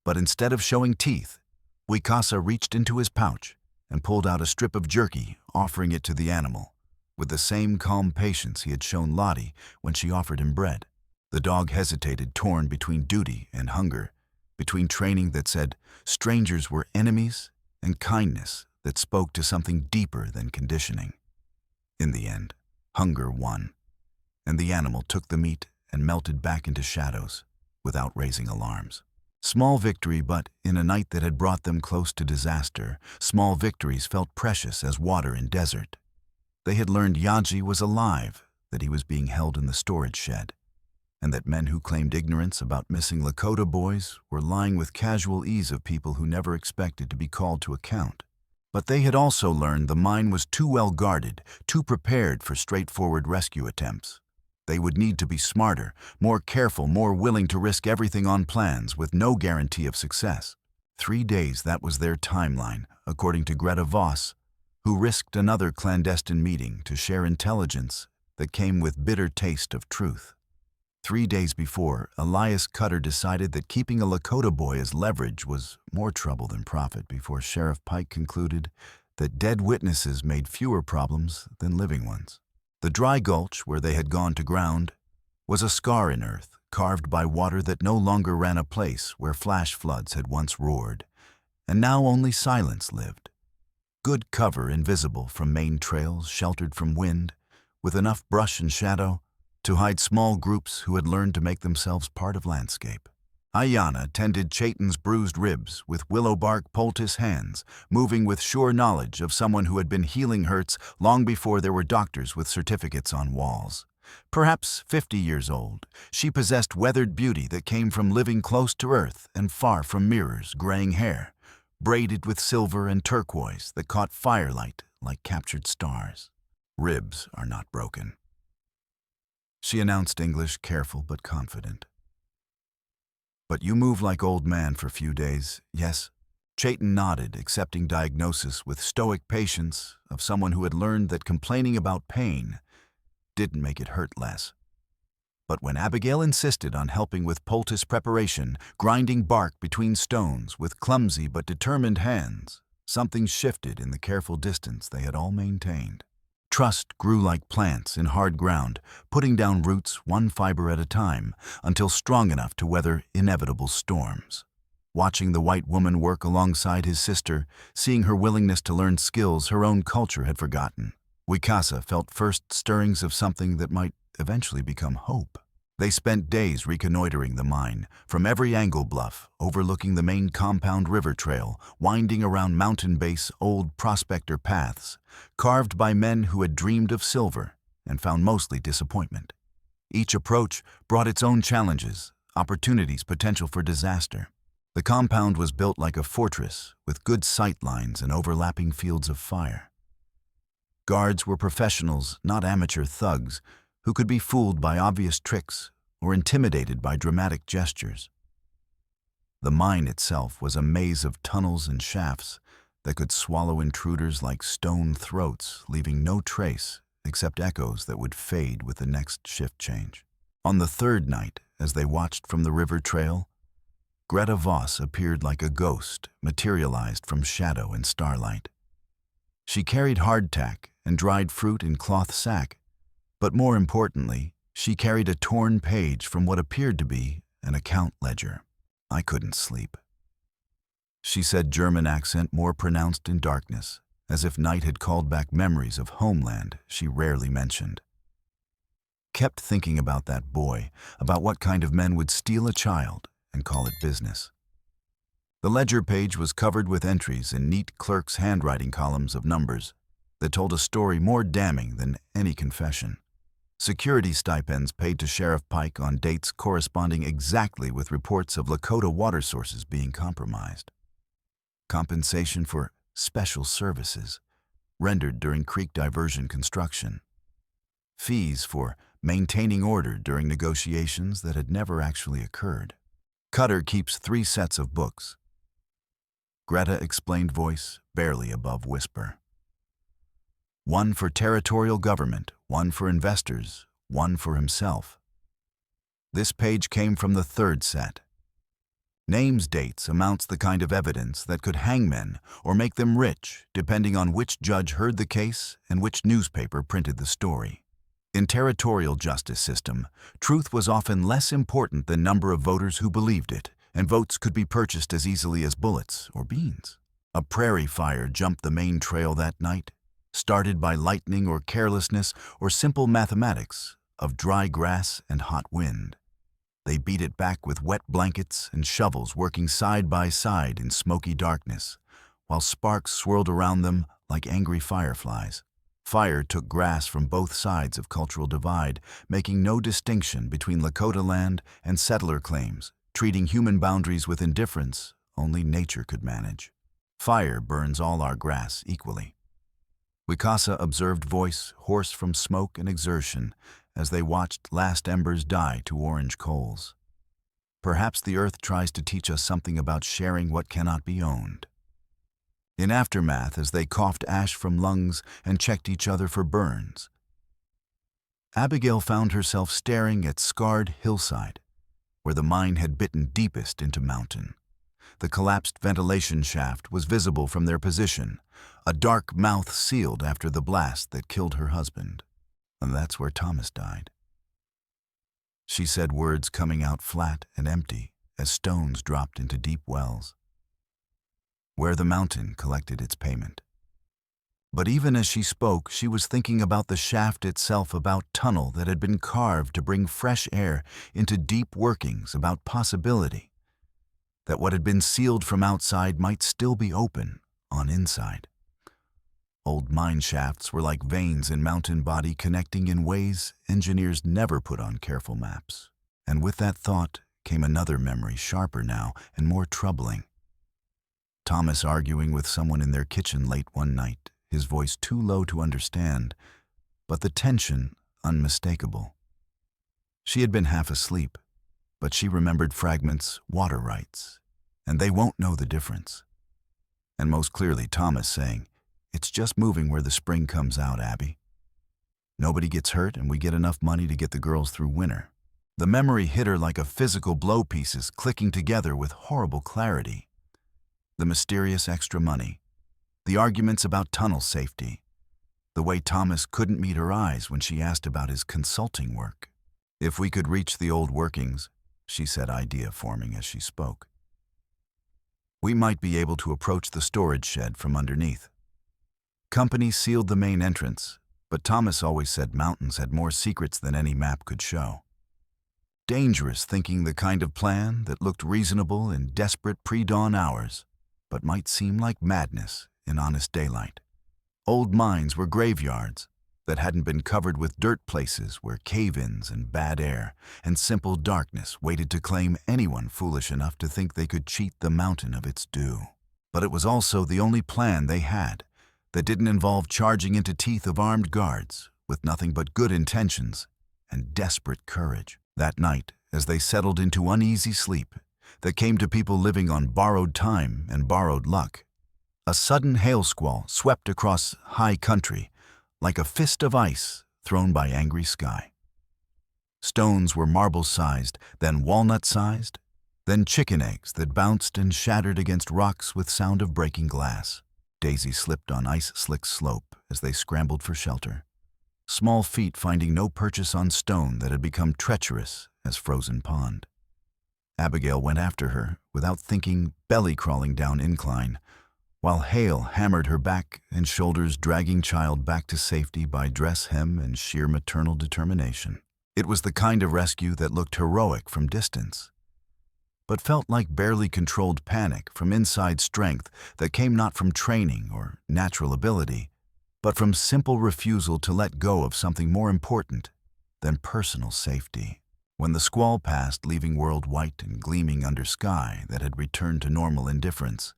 But instead of showing teeth, Wicasa reached into his pouch and pulled out a strip of jerky, offering it to the animal, with the same calm patience he had shown Lottie when she offered him bread. The dog hesitated, torn between duty and hunger, between training that said strangers were enemies and kindness that spoke to something deeper than conditioning. In the end, hunger won, and the animal took the meat and melted back into shadows without raising alarms. Small victory, but in a night that had brought them close to disaster, small victories felt precious as water in desert. They had learned Yaji was alive, that he was being held in the storage shed, and that men who claimed ignorance about missing Lakota boys were lying with casual ease of people who never expected to be called to account. But they had also learned the mine was too well guarded, too prepared for straightforward rescue attempts. They would need to be smarter, more careful, more willing to risk everything on plans with no guarantee of success. 3 days, that was their timeline, according to Greta Voss, who risked another clandestine meeting to share intelligence that came with bitter taste of truth. 3 days before, Elias Cutter decided that keeping a Lakota boy as leverage was more trouble than profit before Sheriff Pike concluded that dead witnesses made fewer problems than living ones. The dry gulch where they had gone to ground was a scar in earth, carved by water that no longer ran, a place where flash floods had once roared, and now only silence lived. Good cover invisible from main trails, sheltered from wind, with enough brush and shadow to hide small groups who had learned to make themselves part of landscape. Ayanna tended Chayton's bruised ribs with willow bark poultice hands, moving with sure knowledge of someone who had been healing hurts long before there were doctors with certificates on walls. Perhaps 50 years old, she possessed weathered beauty that came from living close to earth and far from mirrors, graying hair, braided with silver and turquoise that caught firelight like captured stars. Ribs are not broken, she announced, English careful but confident. But you move like old man for few days, yes? Chayton nodded, accepting diagnosis with stoic patience of someone who had learned that complaining about pain didn't make it hurt less. But when Abigail insisted on helping with poultice preparation, grinding bark between stones with clumsy but determined hands, something shifted in the careful distance they had all maintained. Trust grew like plants in hard ground, putting down roots one fiber at a time until strong enough to weather inevitable storms. Watching the white woman work alongside his sister, seeing her willingness to learn skills her own culture had forgotten, Wicasa felt first stirrings of something that might eventually become hope. They spent days reconnoitering the mine, from every angle bluff, overlooking the main compound river trail, winding around mountain base old prospector paths, carved by men who had dreamed of silver and found mostly disappointment. Each approach brought its own challenges, opportunities, potential for disaster. The compound was built like a fortress, with good sight lines and overlapping fields of fire. Guards were professionals, not amateur thugs, who could be fooled by obvious tricks or intimidated by dramatic gestures. The mine itself was a maze of tunnels and shafts that could swallow intruders like stone throats, leaving no trace except echoes that would fade with the next shift change. On the third night, as they watched from the river trail, Greta Voss appeared like a ghost, materialized from shadow and starlight. She carried hardtack and dried fruit in cloth sack, but more importantly, she carried a torn page from what appeared to be an account ledger. I couldn't sleep. She said, German accent more pronounced in darkness, as if night had called back memories of homeland she rarely mentioned. Kept thinking about that boy, about what kind of men would steal a child and call it business. The ledger page was covered with entries in neat clerk's handwriting columns of numbers that told a story more damning than any confession. Security stipends paid to Sheriff Pike on dates corresponding exactly with reports of Lakota water sources being compromised. Compensation for special services rendered during creek diversion construction. Fees for maintaining order during negotiations that had never actually occurred. Cutter keeps 3 sets of books. Greta explained, voice barely above whisper. 1 for territorial government, 1 for investors, 1 for himself. This page came from the 3rd set. Names, dates, amounts, the kind of evidence that could hang men or make them rich, depending on which judge heard the case and which newspaper printed the story. In territorial justice system, truth was often less important than number of voters who believed it, and votes could be purchased as easily as bullets or beans. A prairie fire jumped the main trail that night, started by lightning or carelessness or simple mathematics of dry grass and hot wind. They beat it back with wet blankets and shovels working side by side in smoky darkness, while sparks swirled around them like angry fireflies. Fire took grass from both sides of cultural divide, making no distinction between Lakota land and settler claims, treating human boundaries with indifference only nature could manage. Fire burns all our grass equally. Wicasa observed, voice hoarse from smoke and exertion, as they watched last embers die to orange coals. Perhaps the earth tries to teach us something about sharing what cannot be owned. In aftermath, as they coughed ash from lungs and checked each other for burns, Abigail found herself staring at scarred hillside, where the mine had bitten deepest into mountain. The collapsed ventilation shaft was visible from their position, a dark mouth sealed after the blast that killed her husband. And that's where Thomas died. She said, words coming out flat and empty as stones dropped into deep wells, where the mountain collected its payment. But even as she spoke, she was thinking about the shaft itself, about tunnel that had been carved to bring fresh air into deep workings, about possibility, that what had been sealed from outside might still be open on inside. Old mine shafts were like veins in mountain body, connecting in ways engineers never put on careful maps. And with that thought came another memory, sharper now and more troubling. Thomas arguing with someone in their kitchen late one night, his voice too low to understand, but the tension unmistakable. She had been half asleep, but she remembered fragments, water rights, and they won't know the difference. And most clearly Thomas saying, "It's just moving where the spring comes out, Abby. Nobody gets hurt and we get enough money to get the girls through winter." The memory hit her like a physical blow, pieces clicking together with horrible clarity. The mysterious extra money, the arguments about tunnel safety, the way Thomas couldn't meet her eyes when she asked about his consulting work. "If we could reach the old workings," she said, idea forming as she spoke, "we might be able to approach the storage shed from underneath." Company sealed the main entrance, but Thomas always said mountains had more secrets than any map could show. Dangerous thinking, the kind of plan that looked reasonable in desperate pre-dawn hours, but might seem like madness in honest daylight. Old mines were graveyards that hadn't been covered with dirt, places where cave-ins and bad air and simple darkness waited to claim anyone foolish enough to think they could cheat the mountain of its due. But it was also the only plan they had that didn't involve charging into teeth of armed guards with nothing but good intentions and desperate courage. That night, as they settled into uneasy sleep that came to people living on borrowed time and borrowed luck, a sudden hail squall swept across high country like a fist of ice thrown by angry sky. Stones were marble-sized, then walnut-sized, then chicken eggs that bounced and shattered against rocks with sound of breaking glass. Daisy slipped on ice-slick slope as they scrambled for shelter, small feet finding no purchase on stone that had become treacherous as frozen pond. Abigail went after her, without thinking, belly crawling down incline, while hail hammered her back and shoulders, dragging child back to safety by dress hem and sheer maternal determination. It was the kind of rescue that looked heroic from distance, but felt like barely controlled panic from inside strength that came not from training or natural ability, but from simple refusal to let go of something more important than personal safety. When the squall passed, leaving world white and gleaming under sky that had returned to normal indifference,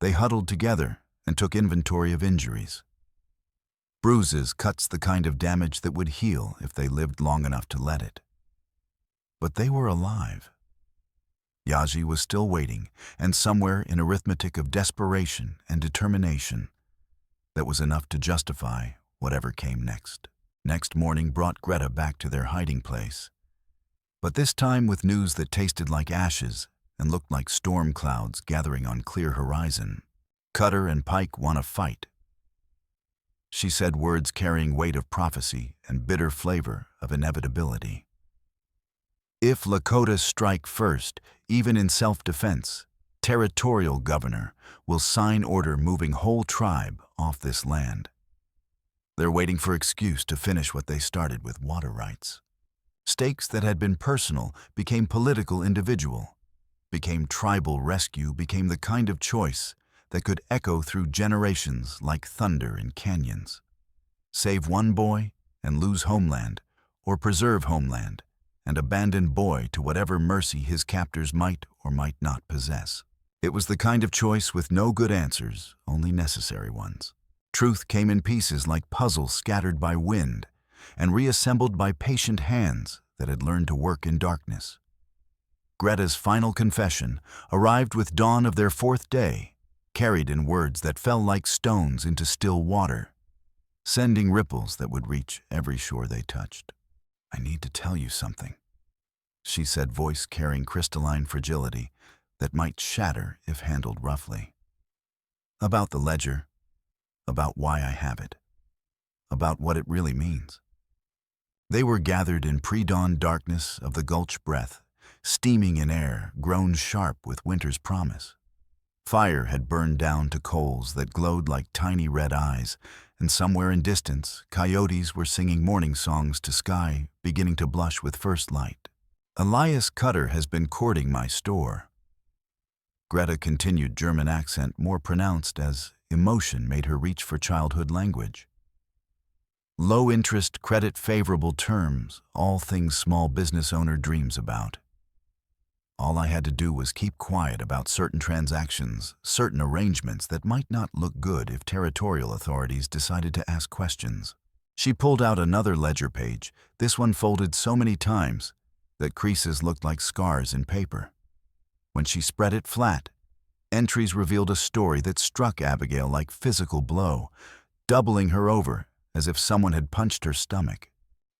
they huddled together and took inventory of injuries. Bruises, cuts, the kind of damage that would heal if they lived long enough to let it. But they were alive. Yaji was still waiting, and somewhere in arithmetic of desperation and determination, that was enough to justify whatever came next. Next morning brought Greta back to their hiding place, but this time with news that tasted like ashes and looked like storm clouds gathering on clear horizon. Cutter and Pike want to fight. She said, words carrying weight of prophecy and bitter flavor of inevitability. If Lakota strike first, even in self-defense, territorial governor will sign order moving whole tribe off this land. They're waiting for excuse to finish what they started with water rights. Stakes that had been personal became political, individual, became tribal. Rescue became the kind of choice that could echo through generations like thunder in canyons. Save one boy and lose homeland, or preserve homeland and abandon boy to whatever mercy his captors might or might not possess. It was the kind of choice with no good answers, only necessary ones. Truth came in pieces like puzzles scattered by wind and reassembled by patient hands that had learned to work in darkness. Greta's final confession arrived with dawn of their fourth day, carried in words that fell like stones into still water, sending ripples that would reach every shore they touched. "I need to tell you something," she said, voice carrying crystalline fragility that might shatter if handled roughly. "About the ledger, about why I have it, about what it really means." They were gathered in pre-dawn darkness of the gulch breath, steaming in air grown sharp with winter's promise. Fire had burned down to coals that glowed like tiny red eyes, and somewhere in distance, coyotes were singing morning songs to sky beginning to blush with first light. "Elias Cutter has been courting my store." Greta continued, German accent more pronounced as emotion made her reach for childhood language. "Low interest, credit, favorable terms, all things small business owner dreams about. All I had to do was keep quiet about certain transactions, certain arrangements that might not look good if territorial authorities decided to ask questions." She pulled out another ledger page, this one folded so many times that creases looked like scars in paper. When she spread it flat, entries revealed a story that struck Abigail like physical blow, doubling her over as if someone had punched her stomach.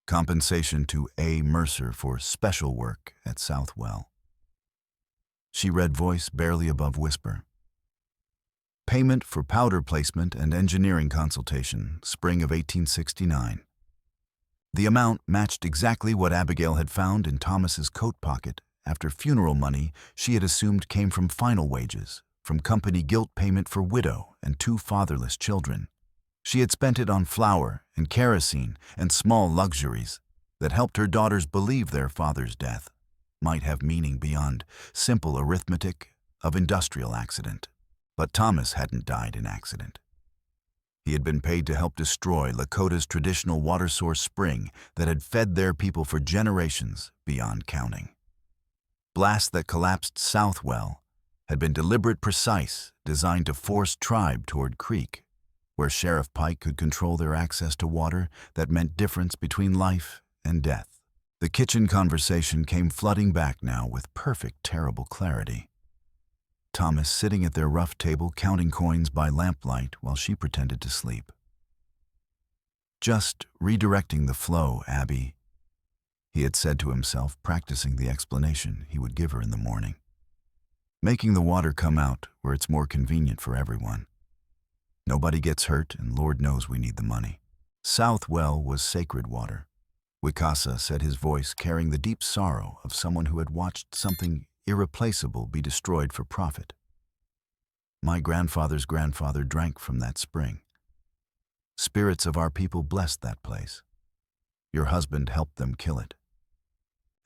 Compensation to A. Mercer for special work at Southwell. She read, voice barely above whisper. Payment for powder placement and engineering consultation, spring of 1869. The amount matched exactly what Abigail had found in Thomas's coat pocket after funeral money she had assumed came from final wages, from company guilt payment for widow and 2 fatherless children. She had spent it on flour and kerosene and small luxuries, that helped her daughters believe their father's death might have meaning beyond simple arithmetic of industrial accident. But Thomas hadn't died in accident. He had been paid to help destroy Lakota's traditional water source spring that had fed their people for generations beyond counting. Blast that collapsed Southwell had been deliberate, precise, designed to force tribe toward creek, where Sheriff Pike could control their access to water that meant difference between life and death. The kitchen conversation came flooding back now with perfect, terrible clarity. Thomas sitting at their rough table counting coins by lamplight while she pretended to sleep. "Just redirecting the flow, Abby," he had said to himself, practicing the explanation he would give her in the morning. "Making the water come out where it's more convenient for everyone. Nobody gets hurt, and Lord knows we need the money." Southwell was sacred water. Wicasa said, his voice carrying the deep sorrow of someone who had watched something irreplaceable be destroyed for profit. "My grandfather's grandfather drank from that spring. Spirits of our people blessed that place. Your husband helped them kill it."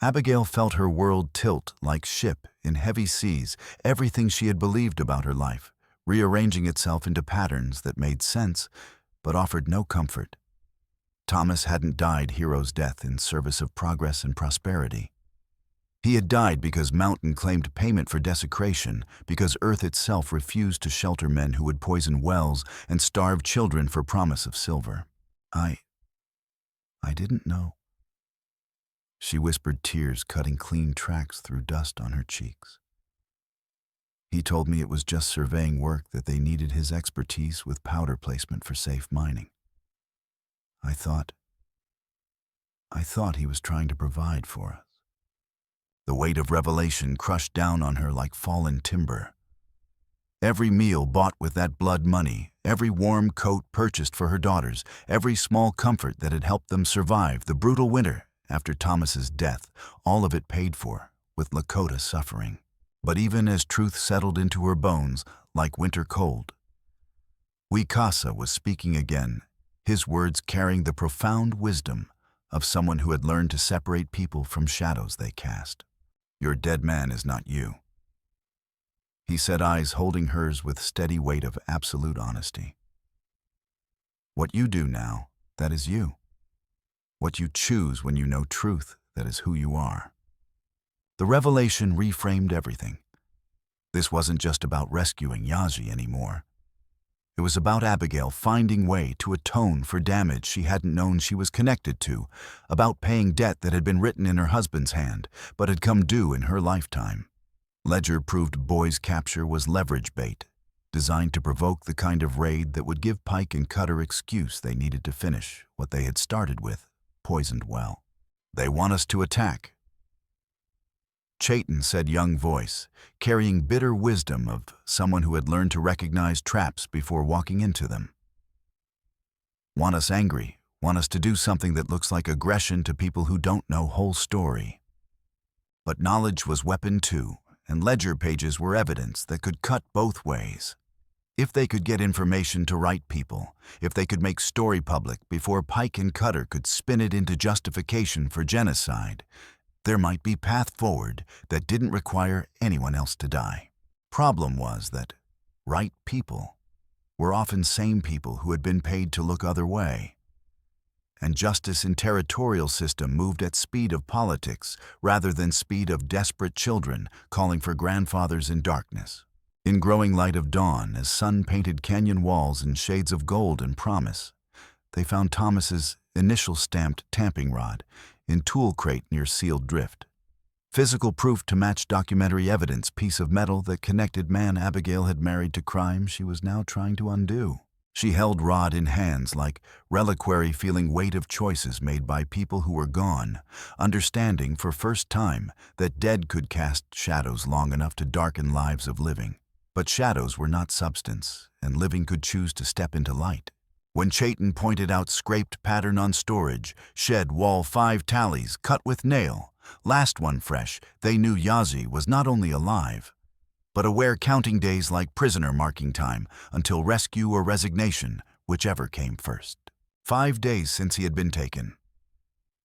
Abigail felt her world tilt like ship in heavy seas, everything she had believed about her life, rearranging itself into patterns that made sense but offered no comfort. Thomas hadn't died hero's death in service of progress and prosperity. He had died because Mountain claimed payment for desecration, because Earth itself refused to shelter men who would poison wells and starve children for promise of silver. I didn't know," she whispered, tears cutting clean tracks through dust on her cheeks. "He told me it was just surveying work, that they needed his expertise with powder placement for safe mining. I thought he was trying to provide for us." The weight of revelation crushed down on her like fallen timber. Every meal bought with that blood money, every warm coat purchased for her daughters, every small comfort that had helped them survive the brutal winter after Thomas's death, all of it paid for, with Lakota suffering. But even as truth settled into her bones like winter cold, Wicasa was speaking again, his words carrying the profound wisdom of someone who had learned to separate people from shadows they cast. "Your dead man is not you," he said, eyes holding hers with steady weight of absolute honesty. "What you do now, that is you. What you choose when you know truth, that is who you are." The revelation reframed everything. This wasn't just about rescuing Yaji anymore. It was about Abigail finding way to atone for damage she hadn't known she was connected to, about paying debt that had been written in her husband's hand, but had come due in her lifetime. Ledger proved Boy's capture was leverage bait, designed to provoke the kind of raid that would give Pike and Cutter excuse they needed to finish what they had started with, poisoned well. "They want us to attack," Chayton said, young voice, carrying bitter wisdom of someone who had learned to recognize traps before walking into them. "Want us angry, want us to do something that looks like aggression to people who don't know whole story." But knowledge was weapon too, and ledger pages were evidence that could cut both ways. If they could get information to right people, if they could make story public before Pike and Cutter could spin it into justification for genocide, there might be path forward that didn't require anyone else to die. Problem was that right people were often same people who had been paid to look other way. And justice in territorial system moved at speed of politics rather than speed of desperate children calling for grandfathers in darkness. In growing light of dawn, as sun painted canyon walls in shades of gold and promise, they found Thomas's initial stamped tamping rod in tool crate near sealed drift. Physical proof to match documentary evidence, piece of metal that connected man Abigail had married to crime she was now trying to undo. She held rod in hands like reliquary, feeling weight of choices made by people who were gone, understanding for first time that dead could cast shadows long enough to darken lives of living. But shadows were not substance, and living could choose to step into light. When Chayton pointed out scraped pattern on storage, shed wall 5 tallies cut with nail, last one fresh, they knew Yazi was not only alive, but aware counting days like prisoner marking time until rescue or resignation, whichever came first. 5 days since he had been taken.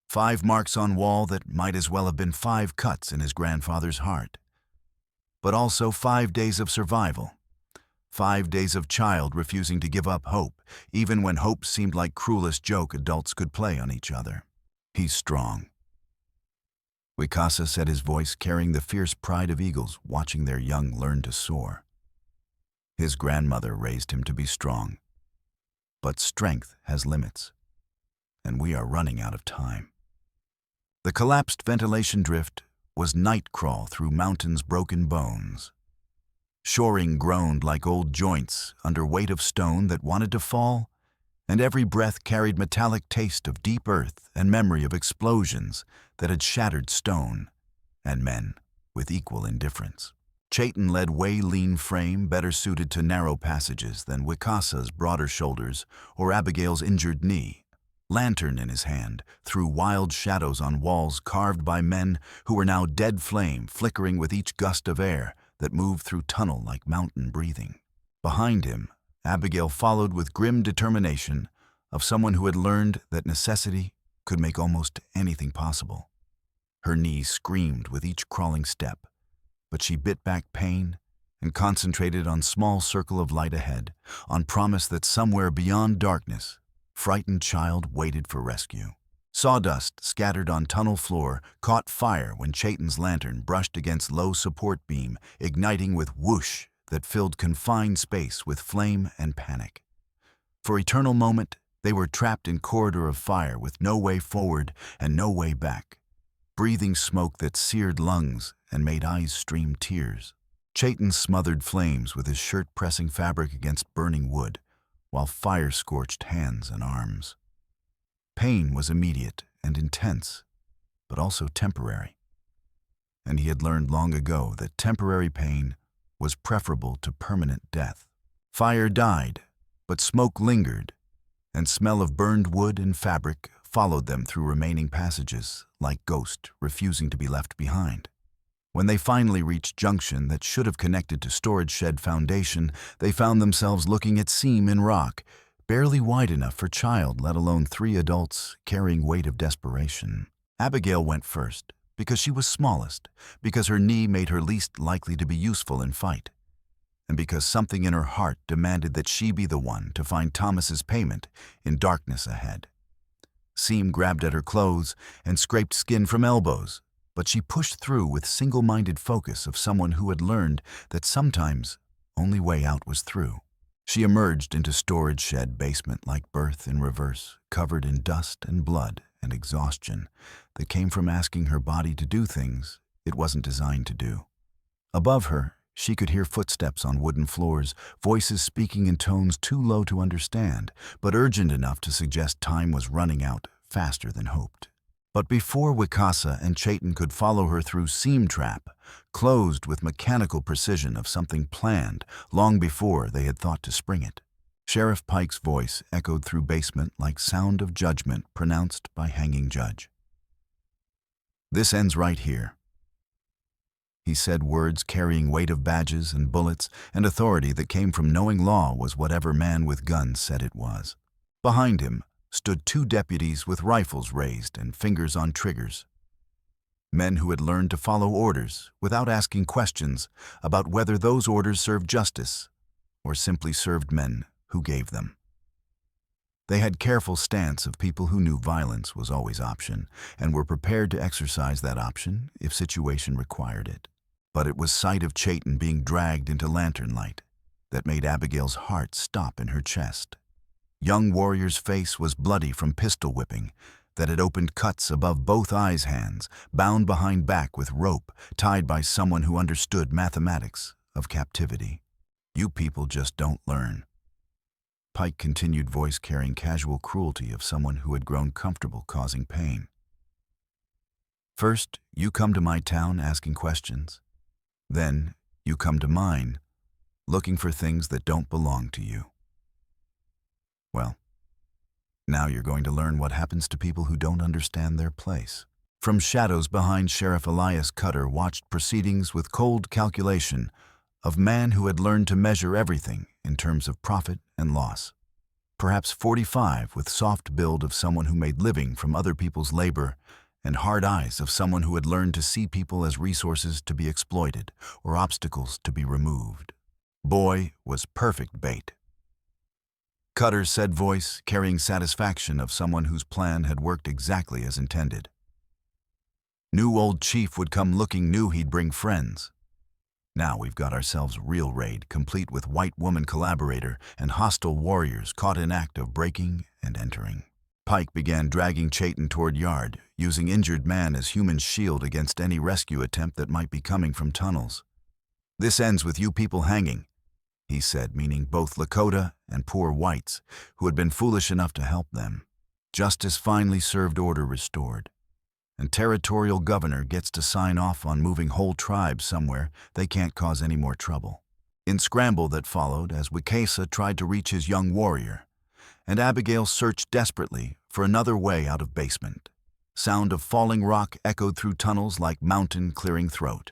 5 marks on wall that might as well have been 5 cuts in his grandfather's heart. But also 5 days of survival. 5 days of child refusing to give up hope, even when hope seemed like cruelest joke adults could play on each other. He's strong. Wicasa said, his voice carrying the fierce pride of eagles watching their young learn to soar. His grandmother raised him to be strong. But strength has limits, and we are running out of time. The collapsed ventilation drift was night crawl through mountains' broken bones. Shoring groaned like old joints under weight of stone that wanted to fall, and every breath carried metallic taste of deep earth and memory of explosions that had shattered stone and men with equal indifference. Chayton led way lean frame better suited to narrow passages than Wicasa's broader shoulders or Abigail's injured knee. Lantern in his hand, through wild shadows on walls carved by men who were now dead flame flickering with each gust of air that moved through tunnel like mountain breathing. Behind him, Abigail followed with grim determination of someone who had learned that necessity could make almost anything possible. Her knees screamed with each crawling step, but she bit back pain and concentrated on small circle of light ahead, on promise that somewhere beyond darkness, frightened child waited for rescue. Sawdust scattered on tunnel floor caught fire when Chayton's lantern brushed against low support beam, igniting with whoosh that filled confined space with flame and panic. For eternal moment, they were trapped in corridor of fire with no way forward and no way back, breathing smoke that seared lungs and made eyes stream tears. Chayton smothered flames with his shirt pressing fabric against burning wood, while fire scorched hands and arms. Pain was immediate and intense, but also temporary. And he had learned long ago that temporary pain was preferable to permanent death. Fire died, but smoke lingered, and smell of burned wood and fabric followed them through remaining passages, like ghosts refusing to be left behind. When they finally reached junction that should have connected to storage shed foundation, they found themselves looking at seam in rock, barely wide enough for child, let alone 3 adults carrying weight of desperation. Abigail went first, because she was smallest, because her knee made her least likely to be useful in fight, and because something in her heart demanded that she be the one to find Thomas's payment in darkness ahead. Seam grabbed at her clothes and scraped skin from elbows, but she pushed through with single-minded focus of someone who had learned that sometimes only way out was through. She emerged into storage shed basement like birth in reverse, covered in dust and blood and exhaustion that came from asking her body to do things it wasn't designed to do. Above her, she could hear footsteps on wooden floors, voices speaking in tones too low to understand, but urgent enough to suggest time was running out faster than hoped. But before Wicasa and Chayton could follow her through seam trap, closed with mechanical precision of something planned long before they had thought to spring it, Sheriff Pike's voice echoed through basement like sound of judgment pronounced by hanging judge. "This ends right here." He said words carrying weight of badges and bullets and authority that came from knowing law was whatever man with guns said it was. Behind him stood 2 deputies with rifles raised and fingers on triggers. Men who had learned to follow orders without asking questions about whether those orders served justice or simply served men who gave them. They had careful stance of people who knew violence was always option and were prepared to exercise that option if situation required it. But it was sight of Chayton being dragged into lantern light that made Abigail's heart stop in her chest. Young warrior's face was bloody from pistol whipping that had opened cuts above both eyes' hands, bound behind back with rope, tied by someone who understood mathematics of captivity. "You people just don't learn." Pike continued, voice carrying casual cruelty of someone who had grown comfortable causing pain. "First, you come to my town asking questions. Then, you come to mine, looking for things that don't belong to you. Well, now you're going to learn what happens to people who don't understand their place." From shadows behind, Sheriff Elias Cutter watched proceedings with cold calculation of man who had learned to measure everything in terms of profit and loss. perhaps 45, with soft build of someone who made living from other people's labor and hard eyes of someone who had learned to see people as resources to be exploited or obstacles to be removed. Boy was perfect bait. Cutter's said voice carrying satisfaction of someone whose plan had worked exactly as intended. New old Chief would come looking new he'd bring friends. Now we've got ourselves real raid, complete with white woman collaborator and hostile warriors caught in act of breaking and entering. Pike began dragging Chayton toward yard, using injured man as human shield against any rescue attempt that might be coming from tunnels. "This ends with you people hanging," he said, meaning both Lakota and poor whites who had been foolish enough to help them. Justice finally served, order restored. And territorial governor gets to sign off on moving whole tribes somewhere they can't cause any more trouble. In scramble that followed, as Wicasa tried to reach his young warrior, and Abigail searched desperately for another way out of basement. Sound of falling rock echoed through tunnels like mountain clearing throat.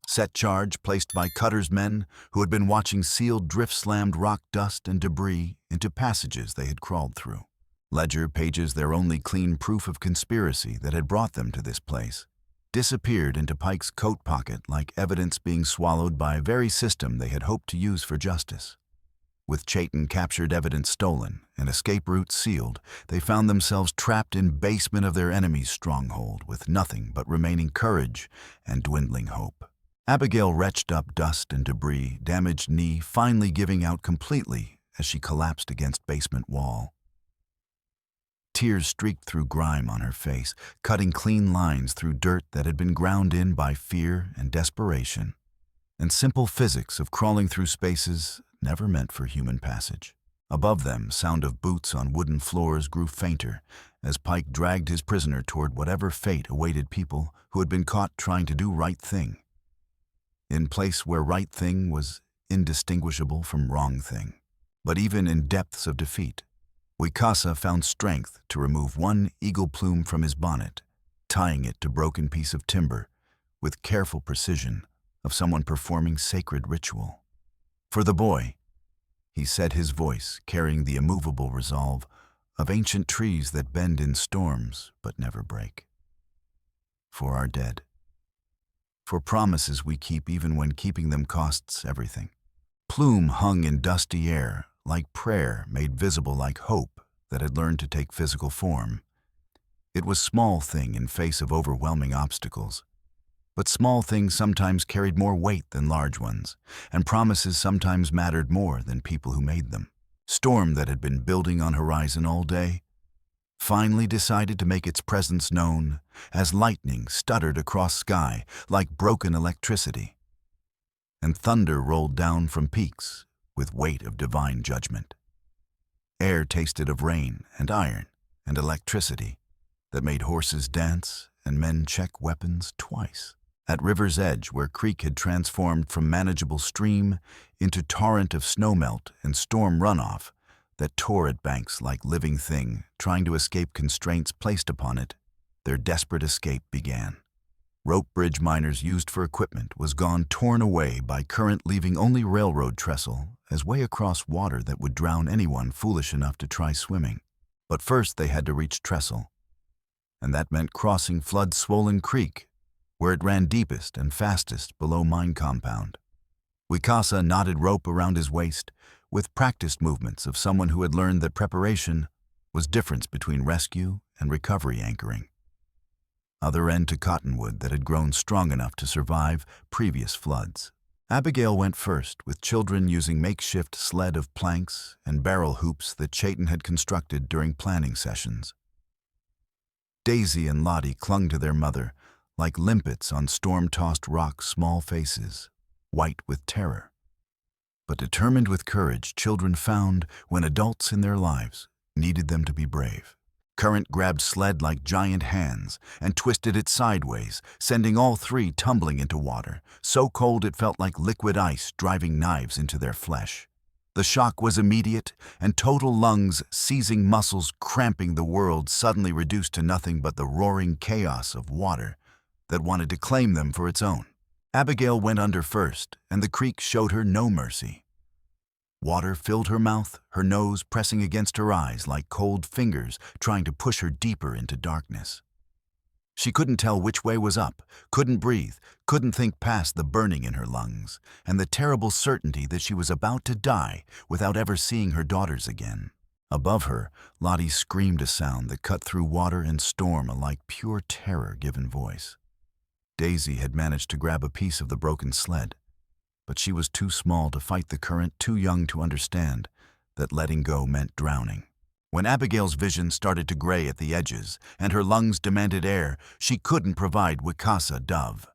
Set charge placed by Cutter's men who had been watching sealed drift-slammed rock dust and debris into passages they had crawled through. Ledger pages, their only clean proof of conspiracy that had brought them to this place, disappeared into Pike's coat pocket like evidence being swallowed by a very system they had hoped to use for justice. With Chayton captured evidence stolen and escape routes sealed, they found themselves trapped in basement of their enemy's stronghold with nothing but remaining courage and dwindling hope. Abigail retched up dust and debris, damaged knee finally giving out completely as she collapsed against basement wall. Tears streaked through grime on her face, cutting clean lines through dirt that had been ground in by fear and desperation, and simple physics of crawling through spaces never meant for human passage. Above them, sound of boots on wooden floors grew fainter as Pike dragged his prisoner toward whatever fate awaited people who had been caught trying to do right thing, in place where right thing was indistinguishable from wrong thing. But even in depths of defeat, Wicasa found strength to remove one eagle plume from his bonnet, tying it to broken piece of timber with careful precision of someone performing sacred ritual. For the boy, he said, his voice carrying the immovable resolve of ancient trees that bend in storms but never break. For our dead. For promises we keep even when keeping them costs everything. Plume hung in dusty air, like prayer made visible, like hope that had learned to take physical form. It was small thing in face of overwhelming obstacles. But small things sometimes carried more weight than large ones, and promises sometimes mattered more than people who made them. Storm that had been building on horizon all day finally decided to make its presence known as lightning stuttered across sky like broken electricity, and thunder rolled down from peaks with weight of divine judgment. Air tasted of rain and iron and electricity that made horses dance and men check weapons twice. At river's edge, where creek had transformed from manageable stream into torrent of snowmelt and storm runoff that tore at banks like living thing trying to escape constraints placed upon it, their desperate escape began. Rope bridge miners used for equipment was gone, torn away by current, leaving only railroad trestle as way across water that would drown anyone foolish enough to try swimming. But first they had to reach trestle, and that meant crossing flood-swollen creek, where it ran deepest and fastest below mine compound. Wicasa knotted rope around his waist with practiced movements of someone who had learned that preparation was difference between rescue and recovery anchoring. Other end to cottonwood that had grown strong enough to survive previous floods. Abigail went first, with children using makeshift sled of planks and barrel hoops that Chayton had constructed during planning sessions. Daisy and Lottie clung to their mother like limpets on storm-tossed rocks, small faces, white with terror. But determined with courage, children found when adults in their lives needed them to be brave. Current grabbed sled like giant hands and twisted it sideways, sending all three tumbling into water, so cold it felt like liquid ice driving knives into their flesh. The shock was immediate, and total, lungs seizing, muscles cramping, the world suddenly reduced to nothing but the roaring chaos of water that wanted to claim them for its own. Abigail went under first, and the creek showed her no mercy. Water filled her mouth, her nose pressing against her eyes like cold fingers trying to push her deeper into darkness. She couldn't tell which way was up, couldn't breathe, couldn't think past the burning in her lungs, and the terrible certainty that she was about to die without ever seeing her daughters again. Above her, Lottie screamed a sound that cut through water and storm like pure terror given voice. Daisy had managed to grab a piece of the broken sled, but she was too small to fight the current, too young to understand that letting go meant drowning. When Abigail's vision started to gray at the edges and her lungs demanded air, she couldn't provide Wicasa Dove.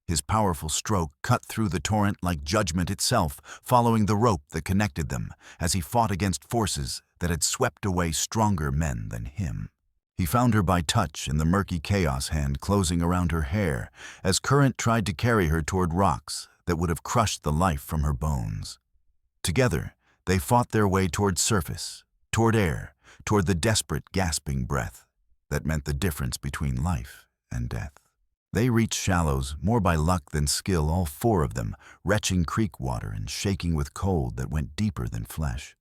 His powerful stroke cut through the torrent like judgment itself, following the rope that connected them as he fought against forces that had swept away stronger men than him. He found her by touch in the murky chaos hand closing around her hair as current tried to carry her toward rocks that would have crushed the life from her bones. Together, they fought their way toward surface, toward air, toward the desperate, gasping breath that meant the difference between life and death. They reached shallows more by luck than skill, all four of them, retching creek water and shaking with cold that went deeper than flesh.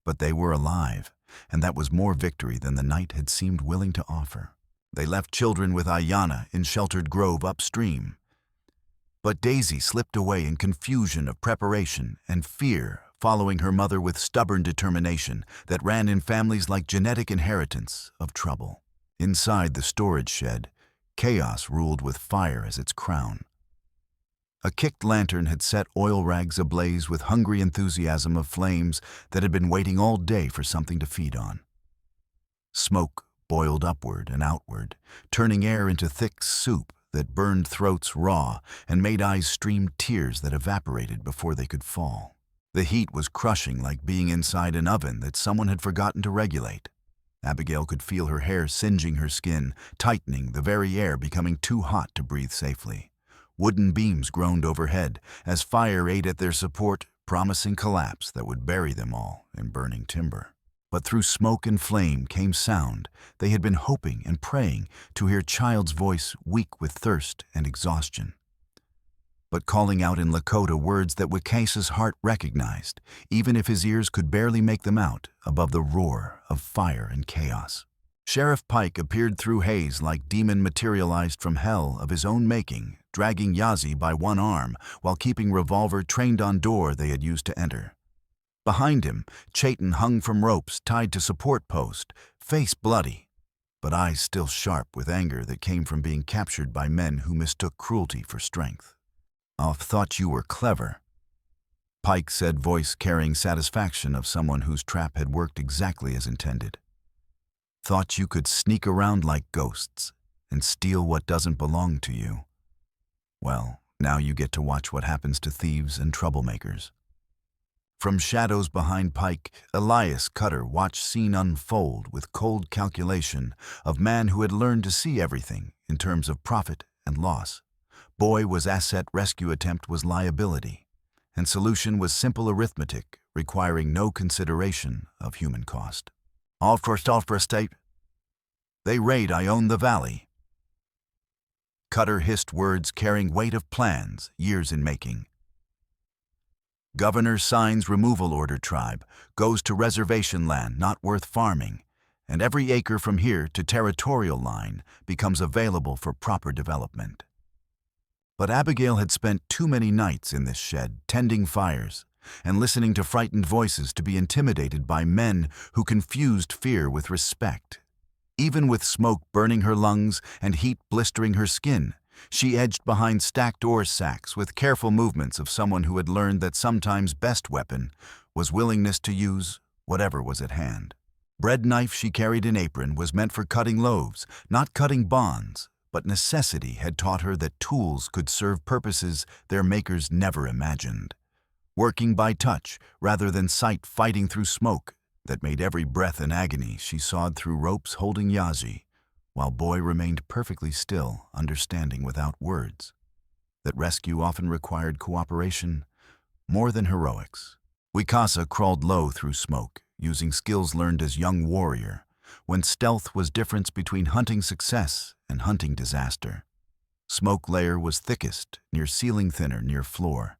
But they were alive, and that was more victory than the night had seemed willing to offer. They left children with Ayanna in sheltered grove upstream. But Daisy slipped away in confusion of preparation and fear, following her mother with stubborn determination that ran in families like genetic inheritance of trouble. Inside the storage shed, chaos ruled with fire as its crown. A kicked lantern had set oil rags ablaze with hungry enthusiasm of flames that had been waiting all day for something to feed on. Smoke boiled upward and outward, turning air into thick soup that burned throats raw and made eyes stream tears that evaporated before they could fall. The heat was crushing, like being inside an oven that someone had forgotten to regulate. Abigail could feel her hair singeing her skin, tightening, the very air becoming too hot to breathe safely. Wooden beams groaned overhead as fire ate at their support, promising collapse that would bury them all in burning timber. But through smoke and flame came sound they had been hoping and praying to hear child's voice weak with thirst and exhaustion, but calling out in Lakota words that Wicasa's heart recognized, even if his ears could barely make them out above the roar of fire and chaos. Sheriff Pike appeared through haze like demon materialized from hell of his own making, dragging Yazi by one arm while keeping revolver trained on door they had used to enter. Behind him, Chayton hung from ropes tied to support post, face bloody, but eyes still sharp with anger that came from being captured by men who mistook cruelty for strength. "I thought you were clever," Pike said, voice carrying satisfaction of someone whose trap had worked exactly as intended. "Thought you could sneak around like ghosts and steal what doesn't belong to you. Well, now you get to watch what happens to thieves and troublemakers." From shadows behind Pike, Elias Cutter watched scene unfold with cold calculation of man who had learned to see everything in terms of profit and loss. Boy was asset, rescue attempt was liability, and solution was simple arithmetic requiring no consideration of human cost. All for state. They raid I own the valley." Cutter hissed words carrying weight of plans, years in making. "Governor signs removal order, tribe, goes to reservation land not worth farming, and every acre from here to territorial line becomes available for proper development." But Abigail had spent too many nights in this shed, tending fires, and listening to frightened voices to be intimidated by men who confused fear with respect. Even with smoke burning her lungs and heat blistering her skin, she edged behind stacked ore sacks with careful movements of someone who had learned that sometimes best weapon was willingness to use whatever was at hand. Bread knife she carried in apron was meant for cutting loaves, not cutting bonds, but necessity had taught her that tools could serve purposes their makers never imagined. Working by touch rather than sight, fighting through smoke that made every breath an agony, she sawed through ropes holding Yazi, while Boy remained perfectly still, understanding without words that rescue often required cooperation more than heroics. Wicasa crawled low through smoke, using skills learned as young warrior, when stealth was difference between hunting success and hunting disaster. Smoke layer was thickest, near ceiling, thinner near floor,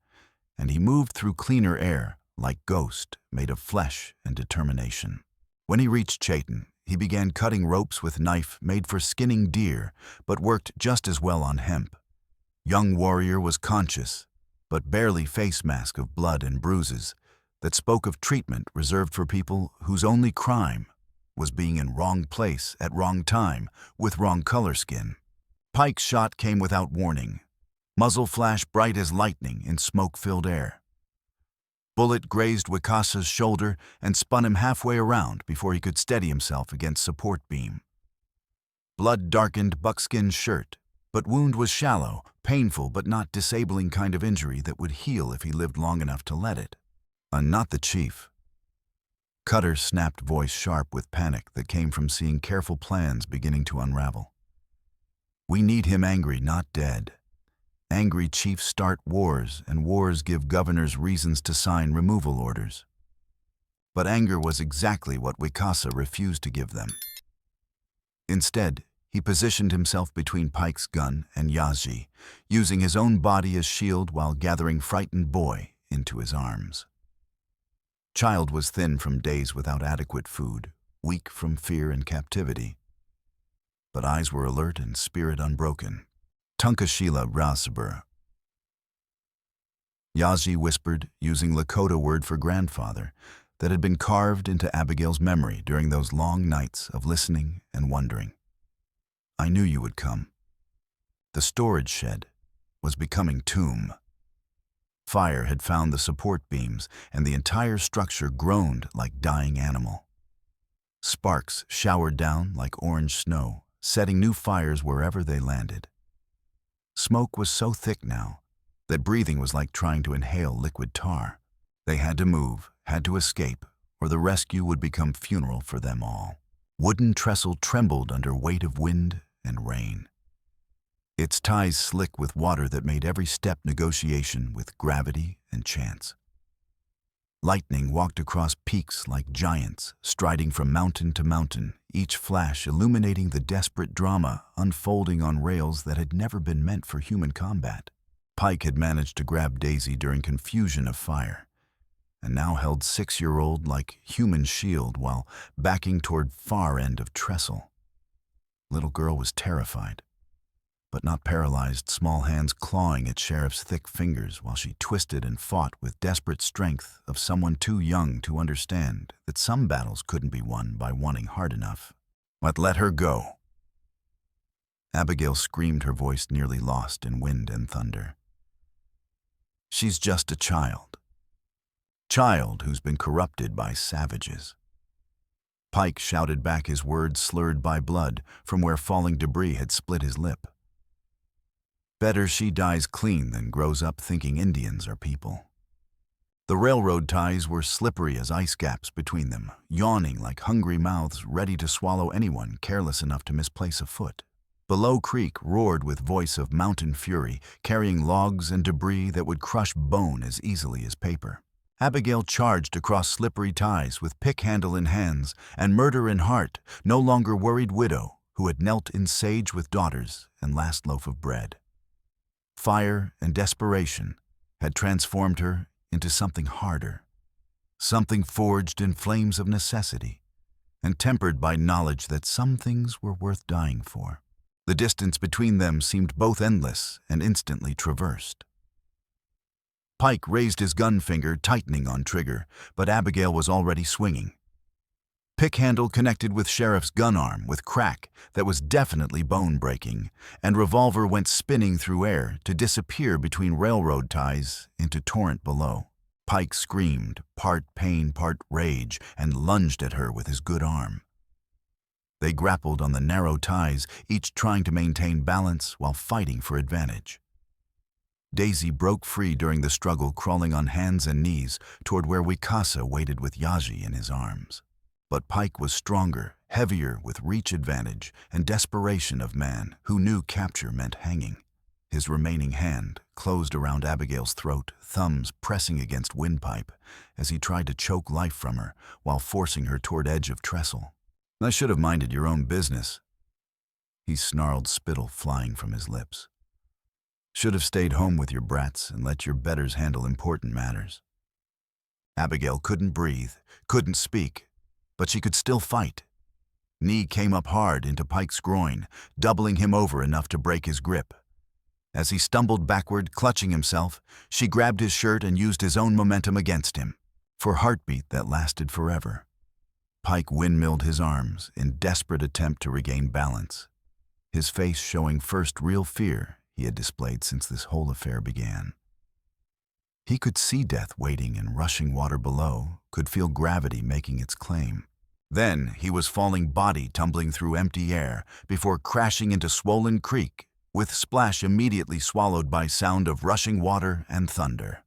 and he moved through cleaner air, like ghost, made of flesh and determination. When he reached Chaitin, he began cutting ropes with knife made for skinning deer, but worked just as well on hemp. Young warrior was conscious, but barely face mask of blood and bruises that spoke of treatment reserved for people whose only crime was being in wrong place at wrong time with wrong color skin. Pike's shot came without warning. Muzzle flashed bright as lightning in smoke-filled air. Bullet grazed Wicasa's shoulder and spun him halfway around before he could steady himself against support beam. Blood darkened buckskin's shirt, but wound was shallow, painful but not disabling kind of injury that would heal if he lived long enough to let it. Not the chief. Cutter's snapped voice sharp with panic that came from seeing careful plans beginning to unravel. We need him angry, not dead. Angry chiefs start wars, and wars give governors reasons to sign removal orders. But anger was exactly what Wicasa refused to give them. Instead, he positioned himself between Pike's gun and Yazji, using his own body as shield while gathering frightened boy into his arms. Child was thin from days without adequate food, weak from fear and captivity. But eyes were alert and spirit unbroken. Tunkashila Rasabur. Yazji whispered, using Lakota word for grandfather, that had been carved into Abigail's memory during those long nights of listening and wondering. I knew you would come. The storage shed was becoming tomb. Fire had found the support beams, and the entire structure groaned like dying animal. Sparks showered down like orange snow, setting new fires wherever they landed. Smoke was so thick now that breathing was like trying to inhale liquid tar. They had to move, had to escape, or the rescue would become funeral for them all. Wooden trestle trembled under weight of wind and rain. Its ties slick with water that made every step negotiation with gravity and chance. Lightning walked across peaks like giants, striding from mountain to mountain, each flash illuminating the desperate drama unfolding on rails that had never been meant for human combat. Pike had managed to grab Daisy during confusion of fire, and now held 6-year-old like human shield while backing toward far end of trestle. Little girl was terrified, but not paralyzed, small hands clawing at Sheriff's thick fingers while she twisted and fought with desperate strength of someone too young to understand that some battles couldn't be won by wanting hard enough. But let her go. Abigail screamed, her voice nearly lost in wind and thunder. She's just a child. Child who's been corrupted by savages. Pike shouted back, his words slurred by blood from where falling debris had split his lip. Better she dies clean than grows up thinking Indians are people. The railroad ties were slippery as ice gaps between them, yawning like hungry mouths ready to swallow anyone careless enough to misplace a foot. Below Creek roared with voice of mountain fury, carrying logs and debris that would crush bone as easily as paper. Abigail charged across slippery ties with pick handle in hands and murder in heart, no longer worried widow who had knelt in sage with daughters and last loaf of bread. Fire and desperation had transformed her into something harder, something forged in flames of necessity, and tempered by knowledge that some things were worth dying for. The distance between them seemed both endless and instantly traversed. Pike raised his gun finger, tightening on trigger, but Abigail was already swinging. Pick handle connected with Sheriff's gun arm with crack that was definitely bone-breaking, and revolver went spinning through air to disappear between railroad ties into torrent below. Pike screamed, part pain, part rage, and lunged at her with his good arm. They grappled on the narrow ties, each trying to maintain balance while fighting for advantage. Daisy broke free during the struggle, crawling on hands and knees toward where Wicasa waited with Yazji in his arms. But Pike was stronger, heavier with reach advantage and desperation of man who knew capture meant hanging. His remaining hand closed around Abigail's throat, thumbs pressing against windpipe as he tried to choke life from her while forcing her toward edge of trestle. I should have minded your own business. He snarled, spittle flying from his lips. Should have stayed home with your brats and let your betters handle important matters. Abigail couldn't breathe, couldn't speak, but she could still fight. Knee came up hard into Pike's groin, doubling him over enough to break his grip. As he stumbled backward, clutching himself, she grabbed his shirt and used his own momentum against him, for heartbeat that lasted forever. Pike windmilled his arms in desperate attempt to regain balance, his face showing first real fear he had displayed since this whole affair began. He could see death waiting in rushing water below, could feel gravity making its claim. Then he was falling body tumbling through empty air before crashing into swollen creek, with splash immediately swallowed by sound of rushing water and thunder.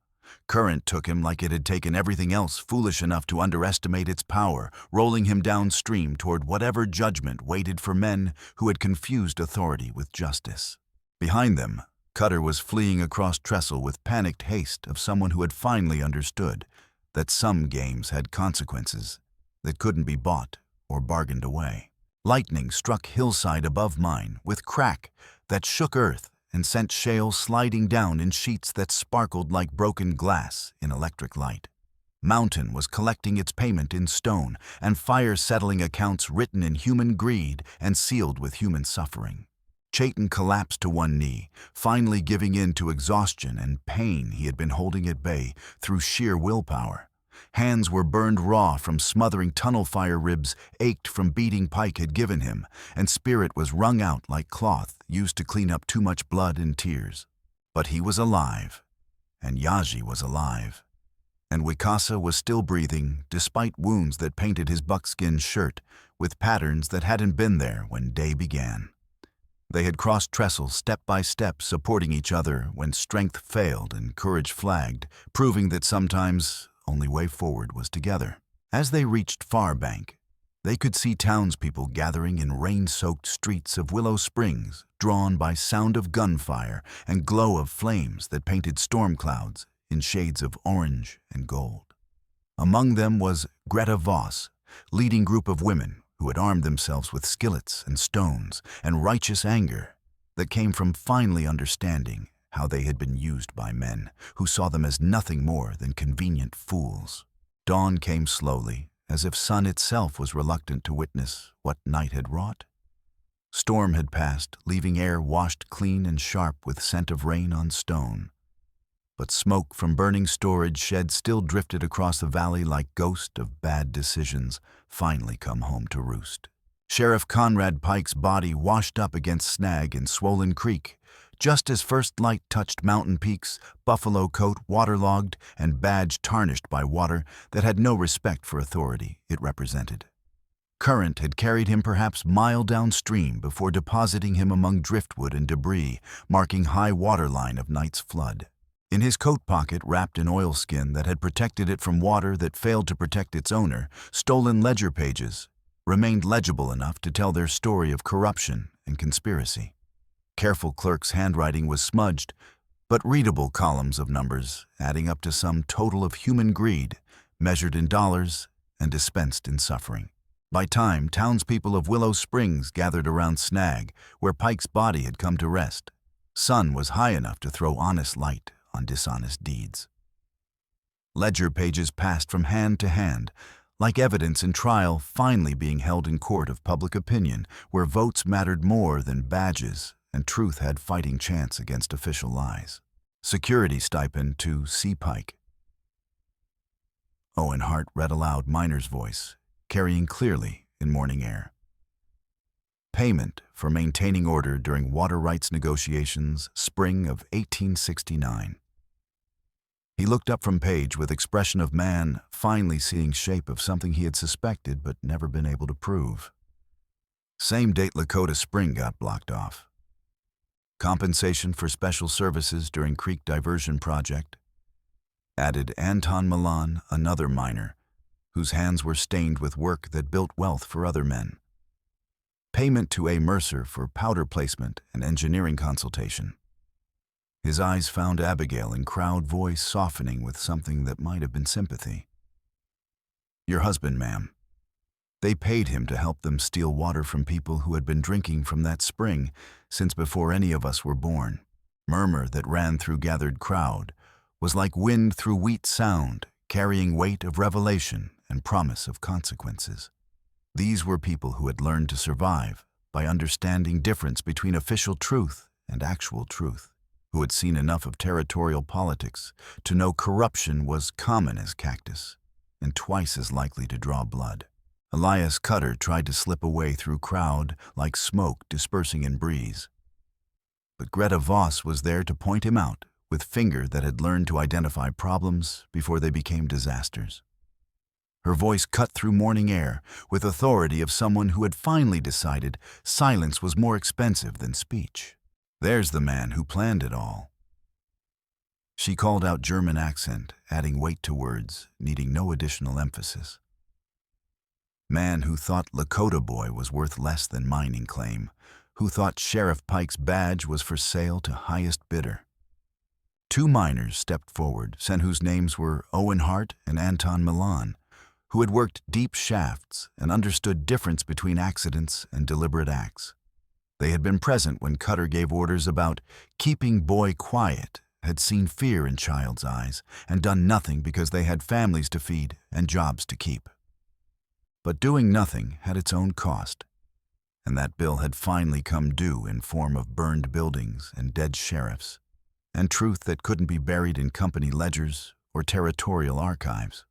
Current took him like it had taken everything else foolish enough to underestimate its power, rolling him downstream toward whatever judgment waited for men who had confused authority with justice. Behind them, Cutter was fleeing across trestle with panicked haste of someone who had finally understood that some games had consequences that couldn't be bought or bargained away. Lightning struck hillside above mine with crack that shook earth and sent shale sliding down in sheets that sparkled like broken glass in electric light. Mountain was collecting its payment in stone, and fire settling accounts written in human greed and sealed with human suffering. Chayton collapsed to one knee, finally giving in to exhaustion and pain he had been holding at bay through sheer willpower. Hands were burned raw from smothering tunnel fire, ribs ached from beating Pike had given him, and spirit was wrung out like cloth used to clean up too much blood and tears. But he was alive, and Yaji was alive, and Wicasa was still breathing despite wounds that painted his buckskin shirt with patterns that hadn't been there when day began. They had crossed trestle step by step, supporting each other when strength failed and courage flagged, proving that sometimes only way forward was together. As they reached Far Bank, they could see townspeople gathering in rain-soaked streets of Willow Springs, drawn by sound of gunfire and glow of flames that painted storm clouds in shades of orange and gold. Among them was Greta Voss, leading group of women who had armed themselves with skillets and stones and righteous anger that came from finally understanding how they had been used by men who saw them as nothing more than convenient fools. Dawn came slowly, as if sun itself was reluctant to witness what night had wrought. Storm had passed, leaving air washed clean and sharp with scent of rain on stone. But smoke from burning storage sheds still drifted across the valley like ghost of bad decisions finally come home to roost. Sheriff Conrad Pike's body washed up against snag in Swollen Creek, just as first light touched mountain peaks, buffalo coat waterlogged and badge tarnished by water that had no respect for authority it represented. Current had carried him perhaps mile downstream before depositing him among driftwood and debris, marking high water line of night's flood. In his coat pocket, wrapped in oilskin that had protected it from water that failed to protect its owner, stolen ledger pages remained legible enough to tell their story of corruption and conspiracy. Careful clerk's handwriting was smudged, but readable columns of numbers adding up to some total of human greed, measured in dollars and dispensed in suffering. By time, townspeople of Willow Springs gathered around Snag, where Pike's body had come to rest. Sun was high enough to throw honest light on dishonest deeds. Ledger pages passed from hand to hand, like evidence in trial finally being held in court of public opinion, where votes mattered more than badges and truth had fighting chance against official lies. Security stipend to C. Pike. Owen Hart read aloud Miner's voice, carrying clearly in morning air. Payment for maintaining order during water rights negotiations, spring of 1869. He looked up from page with expression of man finally seeing shape of something he had suspected but never been able to prove. Same date Lakota Spring got blocked off. Compensation for special services during creek diversion project. Added Anton Milan, another miner, whose hands were stained with work that built wealth for other men. Payment to A. Mercer for powder placement and engineering consultation. His eyes found Abigail in crowd voice softening with something that might have been sympathy. Your husband, ma'am. They paid him to help them steal water from people who had been drinking from that spring since before any of us were born. Murmur that ran through gathered crowd was like wind through wheat sound, carrying weight of revelation and promise of consequences. These were people who had learned to survive by understanding difference between official truth and actual truth, who had seen enough of territorial politics to know corruption was common as cactus and twice as likely to draw blood. Elias Cutter tried to slip away through crowd like smoke dispersing in breeze. But Greta Voss was there to point him out with finger that had learned to identify problems before they became disasters. Her voice cut through morning air with authority of someone who had finally decided silence was more expensive than speech. There's the man who planned it all. She called out German accent, adding weight to words, needing no additional emphasis. Man who thought Lakota boy was worth less than mining claim, who thought Sheriff Pike's badge was for sale to highest bidder. Two miners stepped forward, sent whose names were Owen Hart and Anton Milan, who had worked deep shafts and understood difference between accidents and deliberate acts. They had been present when Cutter gave orders about keeping boy quiet, had seen fear in child's eyes, and done nothing because they had families to feed and jobs to keep. But doing nothing had its own cost, and that bill had finally come due in form of burned buildings and dead sheriffs, and truth that couldn't be buried in company ledgers or territorial archives.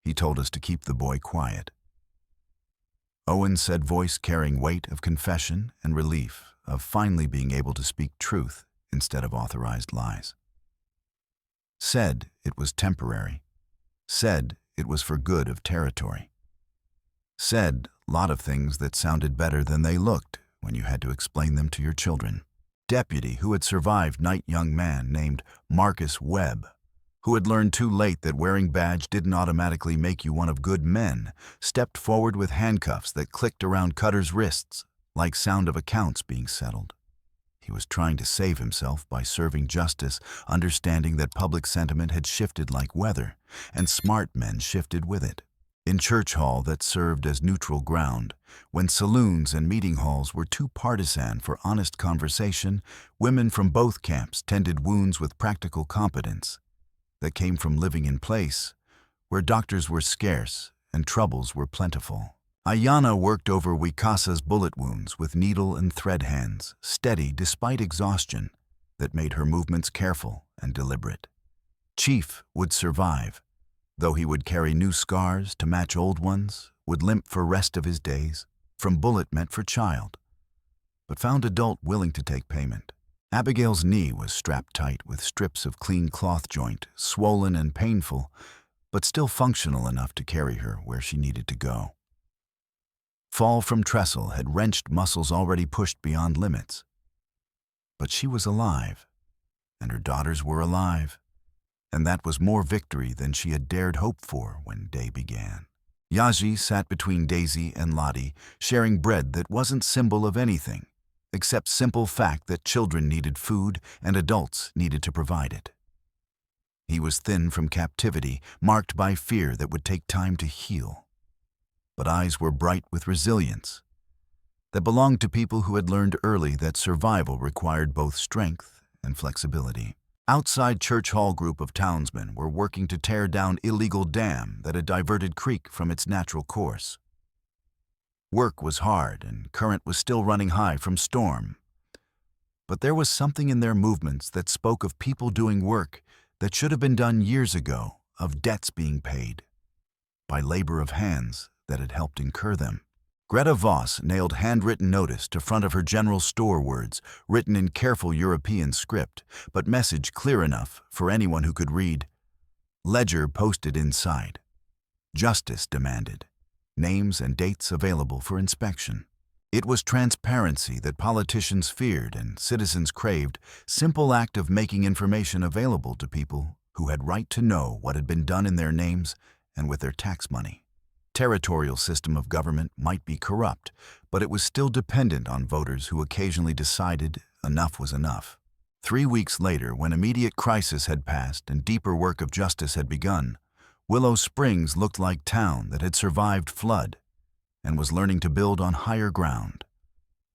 He told us to keep the boy quiet. Owen said, voice carrying weight of confession and relief of finally being able to speak truth instead of authorized lies. Said it was temporary. Said it was for good of territory. Said a lot of things that sounded better than they looked when you had to explain them to your children. Deputy who had survived night young man named Marcus Webb, who had learned too late that wearing badge didn't automatically make you one of good men, stepped forward with handcuffs that clicked around Cutter's wrists like sound of accounts being settled. He was trying to save himself by serving justice, understanding that public sentiment had shifted like weather, and smart men shifted with it. In church hall that served as neutral ground, when saloons and meeting halls were too partisan for honest conversation, women from both camps tended wounds with practical competence that came from living in place where doctors were scarce and troubles were plentiful. Ayanna worked over Wicasa's bullet wounds with needle and thread hands, steady despite exhaustion, that made her movements careful and deliberate. Chief would survive, though he would carry new scars to match old ones, would limp for rest of his days, from bullet meant for child, but found adult willing to take payment. Abigail's knee was strapped tight with strips of clean cloth joint, swollen and painful, but still functional enough to carry her where she needed to go. Fall from trestle had wrenched muscles already pushed beyond limits. But she was alive, and her daughters were alive, and that was more victory than she had dared hope for when day began. Yaji sat between Daisy and Lottie, sharing bread that wasn't symbol of anything, except simple fact that children needed food and adults needed to provide it. He was thin from captivity, marked by fear that would take time to heal. But eyes were bright with resilience that belonged to people who had learned early that survival required both strength and flexibility. Outside church hall group of townsmen were working to tear down illegal dam that had diverted creek from its natural course. Work was hard and current was still running high from storm. But there was something in their movements that spoke of people doing work that should have been done years ago, of debts being paid by labor of hands that had helped incur them. Greta Voss nailed handwritten notice to front of her general store words, written in careful European script, but message clear enough for anyone who could read. Ledger posted inside. Justice demanded. Names and dates available for inspection. It was transparency that politicians feared and citizens craved, simple act of making information available to people who had right to know what had been done in their names and with their tax money. Territorial system of government might be corrupt, but it was still dependent on voters who occasionally decided enough was enough. 3 weeks later, when immediate crisis had passed and deeper work of justice had begun, Willow Springs looked like town that had survived flood and was learning to build on higher ground.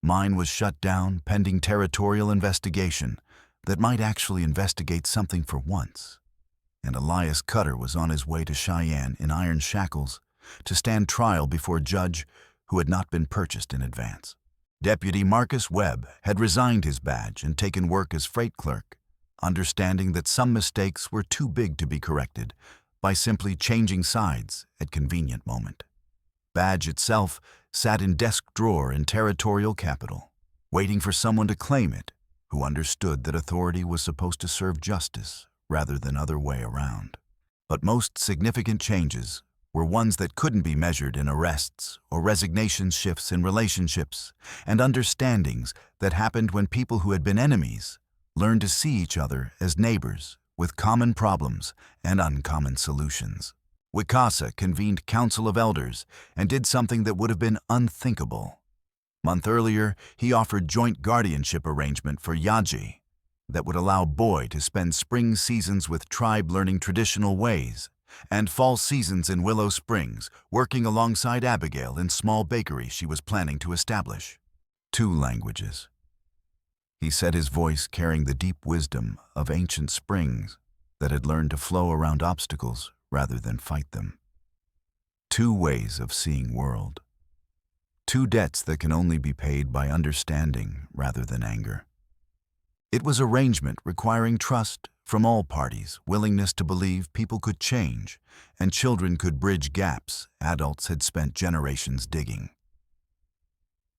Mine was shut down pending territorial investigation that might actually investigate something for once. and Elias Cutter was on his way to Cheyenne in iron shackles to stand trial before a judge who had not been purchased in advance. Deputy Marcus Webb had resigned his badge and taken work as freight clerk, understanding that some mistakes were too big to be corrected by simply changing sides at convenient moment. Badge itself sat in desk drawer in territorial capital, waiting for someone to claim it who understood that authority was supposed to serve justice rather than other way around. But most significant changes were ones that couldn't be measured in arrests or resignation shifts in relationships and understandings that happened when people who had been enemies learned to see each other as neighbors with common problems and uncommon solutions. Wicasa convened Council of Elders and did something that would have been unthinkable. Month earlier, he offered joint guardianship arrangement for Yaji that would allow Boy to spend spring seasons with tribe learning traditional ways and fall seasons in Willow Springs, working alongside Abigail in small bakery she was planning to establish. 2 languages. He said, his voice carrying the deep wisdom of ancient springs that had learned to flow around obstacles rather than fight them. 2 ways of seeing world. 2 debts that can only be paid by understanding rather than anger. It was arrangement requiring trust from all parties, willingness to believe people could change, and children could bridge gaps adults had spent generations digging.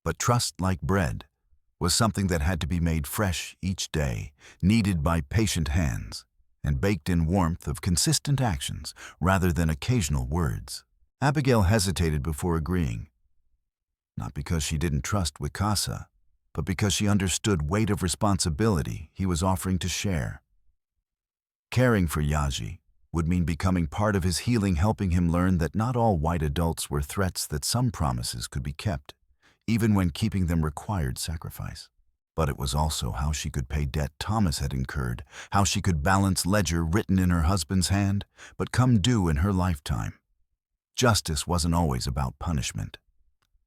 But trust, like bread, was something that had to be made fresh each day, kneaded by patient hands, and baked in warmth of consistent actions rather than occasional words. Abigail hesitated before agreeing, not because she didn't trust Wicasa, but because she understood weight of responsibility he was offering to share. Caring for Yaji would mean becoming part of his healing, helping him learn that not all white adults were threats, that some promises could be kept, even when keeping them required sacrifice. But it was also how she could pay debt Thomas had incurred, how she could balance ledger written in her husband's hand, but come due in her lifetime. Justice wasn't always about punishment.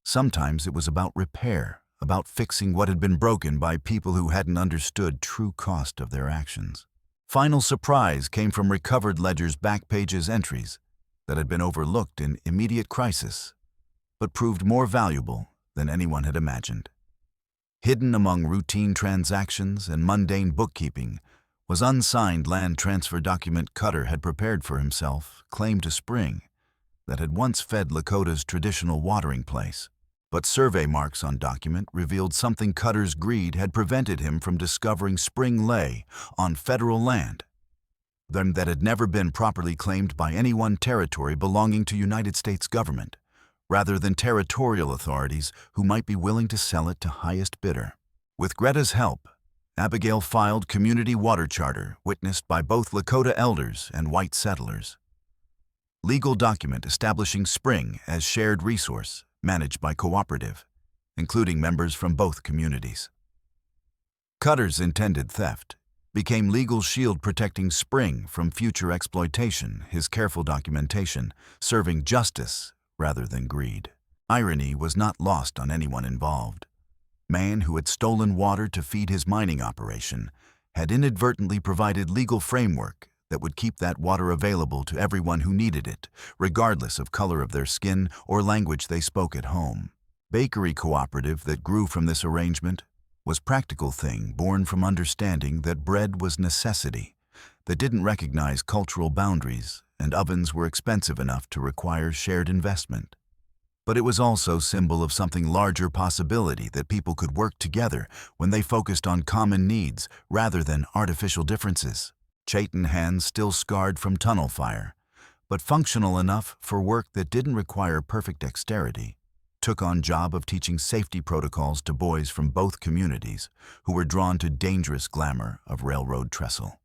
Sometimes it was about repair, about fixing what had been broken by people who hadn't understood true cost of their actions. Final surprise came from recovered ledger's back pages entries that had been overlooked in immediate crisis, but proved more valuable than anyone had imagined. Hidden among routine transactions and mundane bookkeeping was unsigned land transfer document Cutter had prepared for himself, claim to spring, that had once fed Lakota's traditional watering place. But survey marks on document revealed something Cutter's greed had prevented him from discovering spring lay on federal land, them that had never been properly claimed by any one territory belonging to United States government, rather than territorial authorities who might be willing to sell it to highest bidder. With Greta's help, Abigail filed community water charter witnessed by both Lakota elders and white settlers. Legal document establishing spring as shared resource managed by cooperative, including members from both communities. Cutter's intended theft became legal shield protecting spring from future exploitation, his careful documentation serving justice rather than greed. Irony was not lost on anyone involved. Man who had stolen water to feed his mining operation had inadvertently provided legal framework that would keep that water available to everyone who needed it, regardless of color of their skin or language they spoke at home. Bakery cooperative that grew from this arrangement was practical thing born from understanding that bread was necessity, that didn't recognize cultural boundaries, and ovens were expensive enough to require shared investment. But it was also symbol of something larger, possibility that people could work together when they focused on common needs rather than artificial differences. Chaitin hands still scarred from tunnel fire, but functional enough for work that didn't require perfect dexterity, took on job of teaching safety protocols to boys from both communities who were drawn to dangerous glamour of railroad trestle.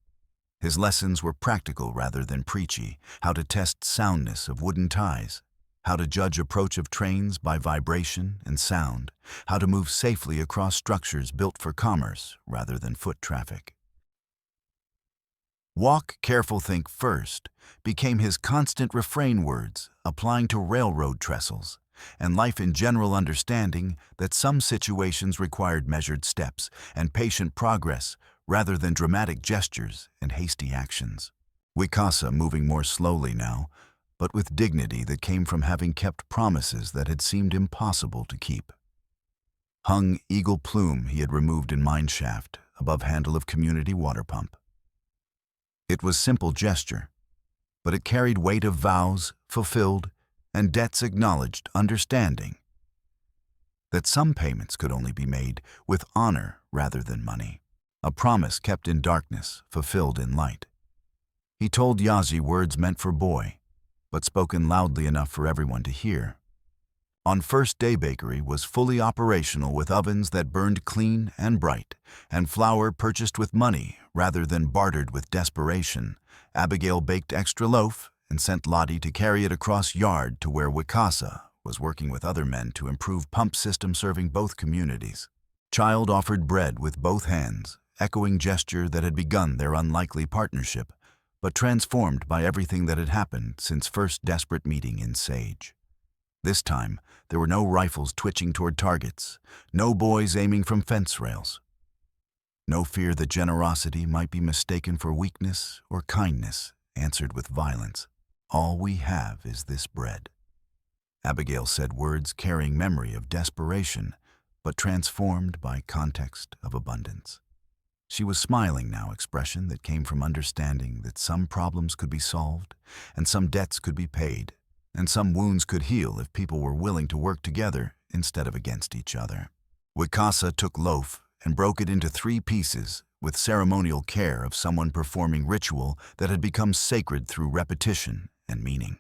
His lessons were practical rather than preachy, how to test soundness of wooden ties, how to judge approach of trains by vibration and sound, how to move safely across structures built for commerce rather than foot traffic. Walk careful, think first became his constant refrain words, applying to railroad trestles, and life in general, understanding that some situations required measured steps and patient progress rather than dramatic gestures and hasty actions. Wicasa moving more slowly now, but with dignity that came from having kept promises that had seemed impossible to keep. Hung eagle plume he had removed in mine shaft, above handle of community water pump. It was simple gesture, but it carried weight of vows fulfilled and debts acknowledged, understanding that some payments could only be made with honor rather than money. A promise kept in darkness, fulfilled in light. He told Yazi words meant for boy, but spoken loudly enough for everyone to hear. On first day bakery was fully operational with ovens that burned clean and bright, and flour purchased with money rather than bartered with desperation. Abigail baked extra loaf and sent Lottie to carry it across yard to where Wicasa was working with other men to improve pump system serving both communities. Child offered bread with both hands, echoing gesture that had begun their unlikely partnership, but transformed by everything that had happened since first desperate meeting in Sage. This time, there were no rifles twitching toward targets, no boys aiming from fence rails. No fear that generosity might be mistaken for weakness or kindness, answered with violence. All we have is this bread. Abigail said words carrying memory of desperation, but transformed by context of abundance. She was smiling now, expression that came from understanding that some problems could be solved, and some debts could be paid, and some wounds could heal if people were willing to work together instead of against each other. Wicasa took loaf and broke it into 3 pieces with ceremonial care of someone performing ritual that had become sacred through repetition and meaning.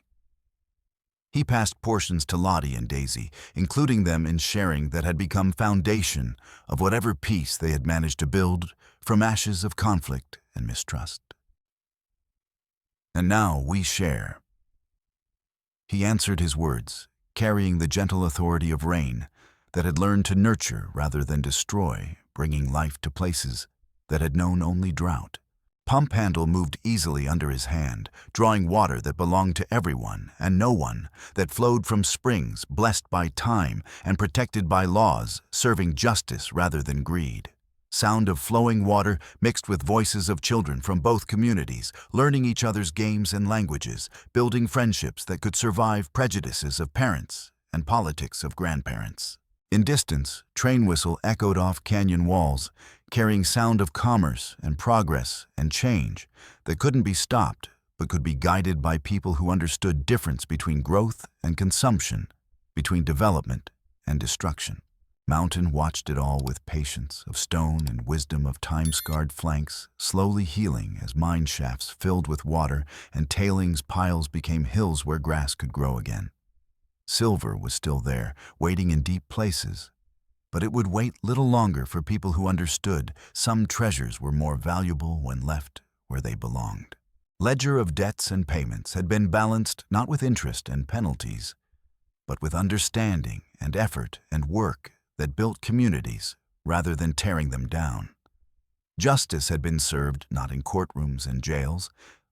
He passed portions to Lottie and Daisy, including them in sharing that had become foundation of whatever peace they had managed to build from ashes of conflict and mistrust. And now we share. He answered his words, carrying the gentle authority of rain that had learned to nurture rather than destroy, bringing life to places that had known only drought. Pump handle moved easily under his hand, drawing water that belonged to everyone and no one, that flowed from springs blessed by time and protected by laws, serving justice rather than greed. Sound of flowing water mixed with voices of children from both communities, learning each other's games and languages, building friendships that could survive prejudices of parents and politics of grandparents. In distance, train whistle echoed off canyon walls, carrying sound of commerce and progress and change that couldn't be stopped but could be guided by people who understood difference between growth and consumption, between development and destruction. Mountain watched it all with patience of stone and wisdom of time-scarred flanks, slowly healing as mine shafts filled with water and tailings piles became hills where grass could grow again. Silver was still there, waiting in deep places, but it would wait little longer for people who understood some treasures were more valuable when left where they belonged. Ledger of debts and payments had been balanced not with interest and penalties, but with understanding and effort and work that built communities rather than tearing them down. Justice had been served not in courtrooms and jails,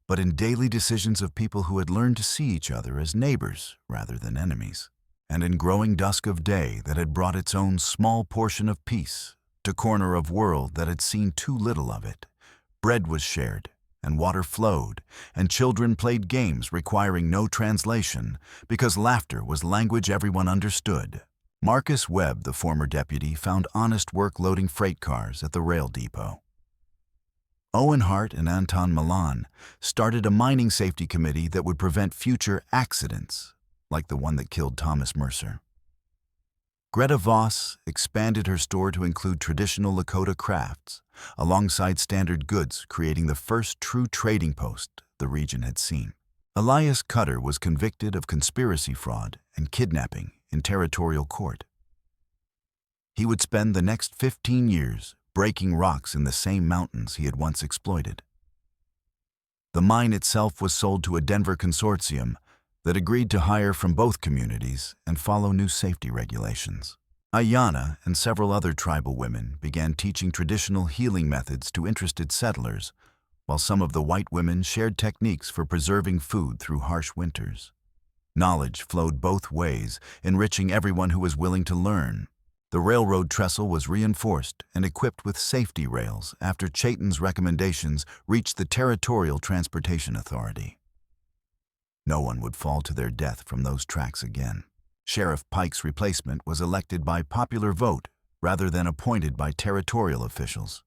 but in daily decisions of people who had learned to see each other as neighbors rather than enemies, and in growing dusk of day that had brought its own small portion of peace to corner of world that had seen too little of it. Bread was shared, and water flowed, and children played games requiring no translation because laughter was language everyone understood. Marcus Webb, the former deputy, found honest work loading freight cars at the rail depot. Owen Hart and Anton Milan started a mining safety committee that would prevent future accidents, like the one that killed Thomas Mercer. Greta Voss expanded her store to include traditional Lakota crafts, alongside standard goods, creating the first true trading post the region had seen. Elias Cutter was convicted of conspiracy fraud and kidnapping in territorial court. He would spend the next 15 years breaking rocks in the same mountains he had once exploited. The mine itself was sold to a Denver consortium that agreed to hire from both communities and follow new safety regulations. Ayanna and several other tribal women began teaching traditional healing methods to interested settlers, while some of the white women shared techniques for preserving food through harsh winters. Knowledge flowed both ways, enriching everyone who was willing to learn. The railroad trestle was reinforced and equipped with safety rails after Chayton's recommendations reached the Territorial Transportation Authority. No one would fall to their death from those tracks again. Sheriff Pike's replacement was elected by popular vote rather than appointed by territorial officials.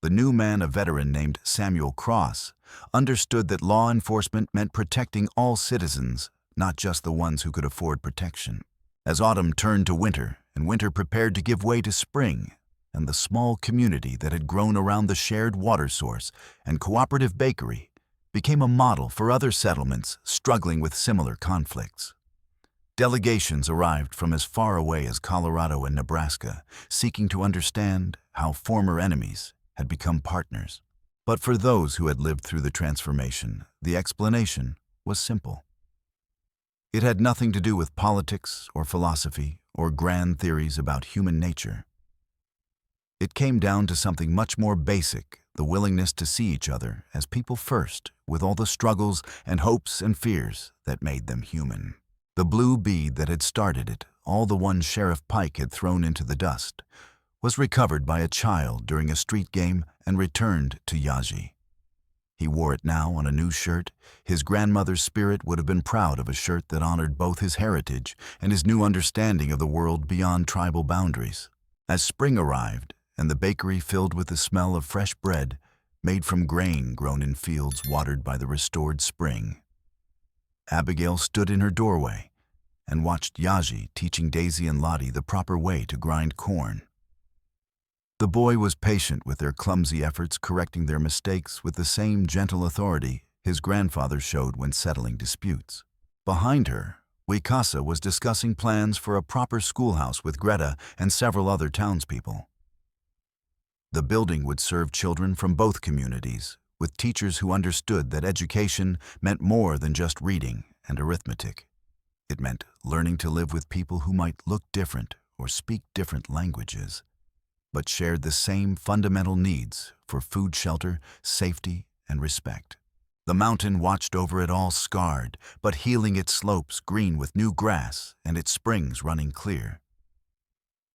The new man, a veteran named Samuel Cross, understood that law enforcement meant protecting all citizens, not just the ones who could afford protection. As autumn turned to winter, and winter prepared to give way to spring, and the small community that had grown around the shared water source and cooperative bakery became a model for other settlements struggling with similar conflicts. Delegations arrived from as far away as Colorado and Nebraska, seeking to understand how former enemies had become partners. But for those who had lived through the transformation, the explanation was simple. It had nothing to do with politics or philosophy or grand theories about human nature. It came down to something much more basic, the willingness to see each other as people first, with all the struggles and hopes and fears that made them human. The blue bead that had started it, all the one Sheriff Pike had thrown into the dust, was recovered by a child during a street game and returned to Yaji. He wore it now on a new shirt. His grandmother's spirit would have been proud of a shirt that honored both his heritage and his new understanding of the world beyond tribal boundaries. As spring arrived and the bakery filled with the smell of fresh bread made from grain grown in fields watered by the restored spring, Abigail stood in her doorway and watched Yaji teaching Daisy and Lottie the proper way to grind corn. The boy was patient with their clumsy efforts, correcting their mistakes with the same gentle authority his grandfather showed when settling disputes. Behind her, Wicasa was discussing plans for a proper schoolhouse with Greta and several other townspeople. The building would serve children from both communities, with teachers who understood that education meant more than just reading and arithmetic. It meant learning to live with people who might look different or speak different languages, but shared the same fundamental needs for food, shelter, safety, and respect. The mountain watched over it all, scarred, but healing, its slopes green with new grass and its springs running clear.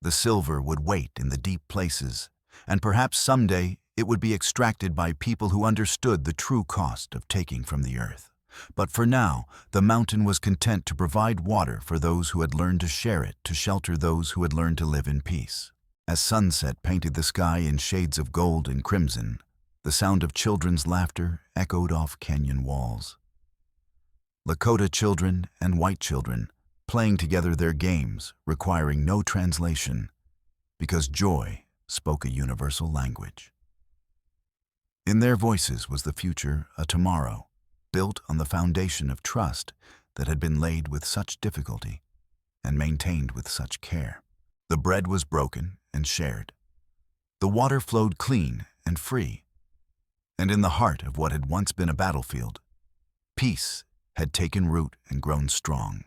The silver would wait in the deep places, and perhaps someday it would be extracted by people who understood the true cost of taking from the earth. But for now, the mountain was content to provide water for those who had learned to share it, to shelter those who had learned to live in peace. As sunset painted the sky in shades of gold and crimson, the sound of children's laughter echoed off canyon walls. Lakota children and white children playing together their games, requiring no translation, because joy spoke a universal language. In their voices was the future, a tomorrow, built on the foundation of trust that had been laid with such difficulty and maintained with such care. The bread was broken and shared. The water flowed clean and free. And in the heart of what had once been a battlefield, peace had taken root and grown strong.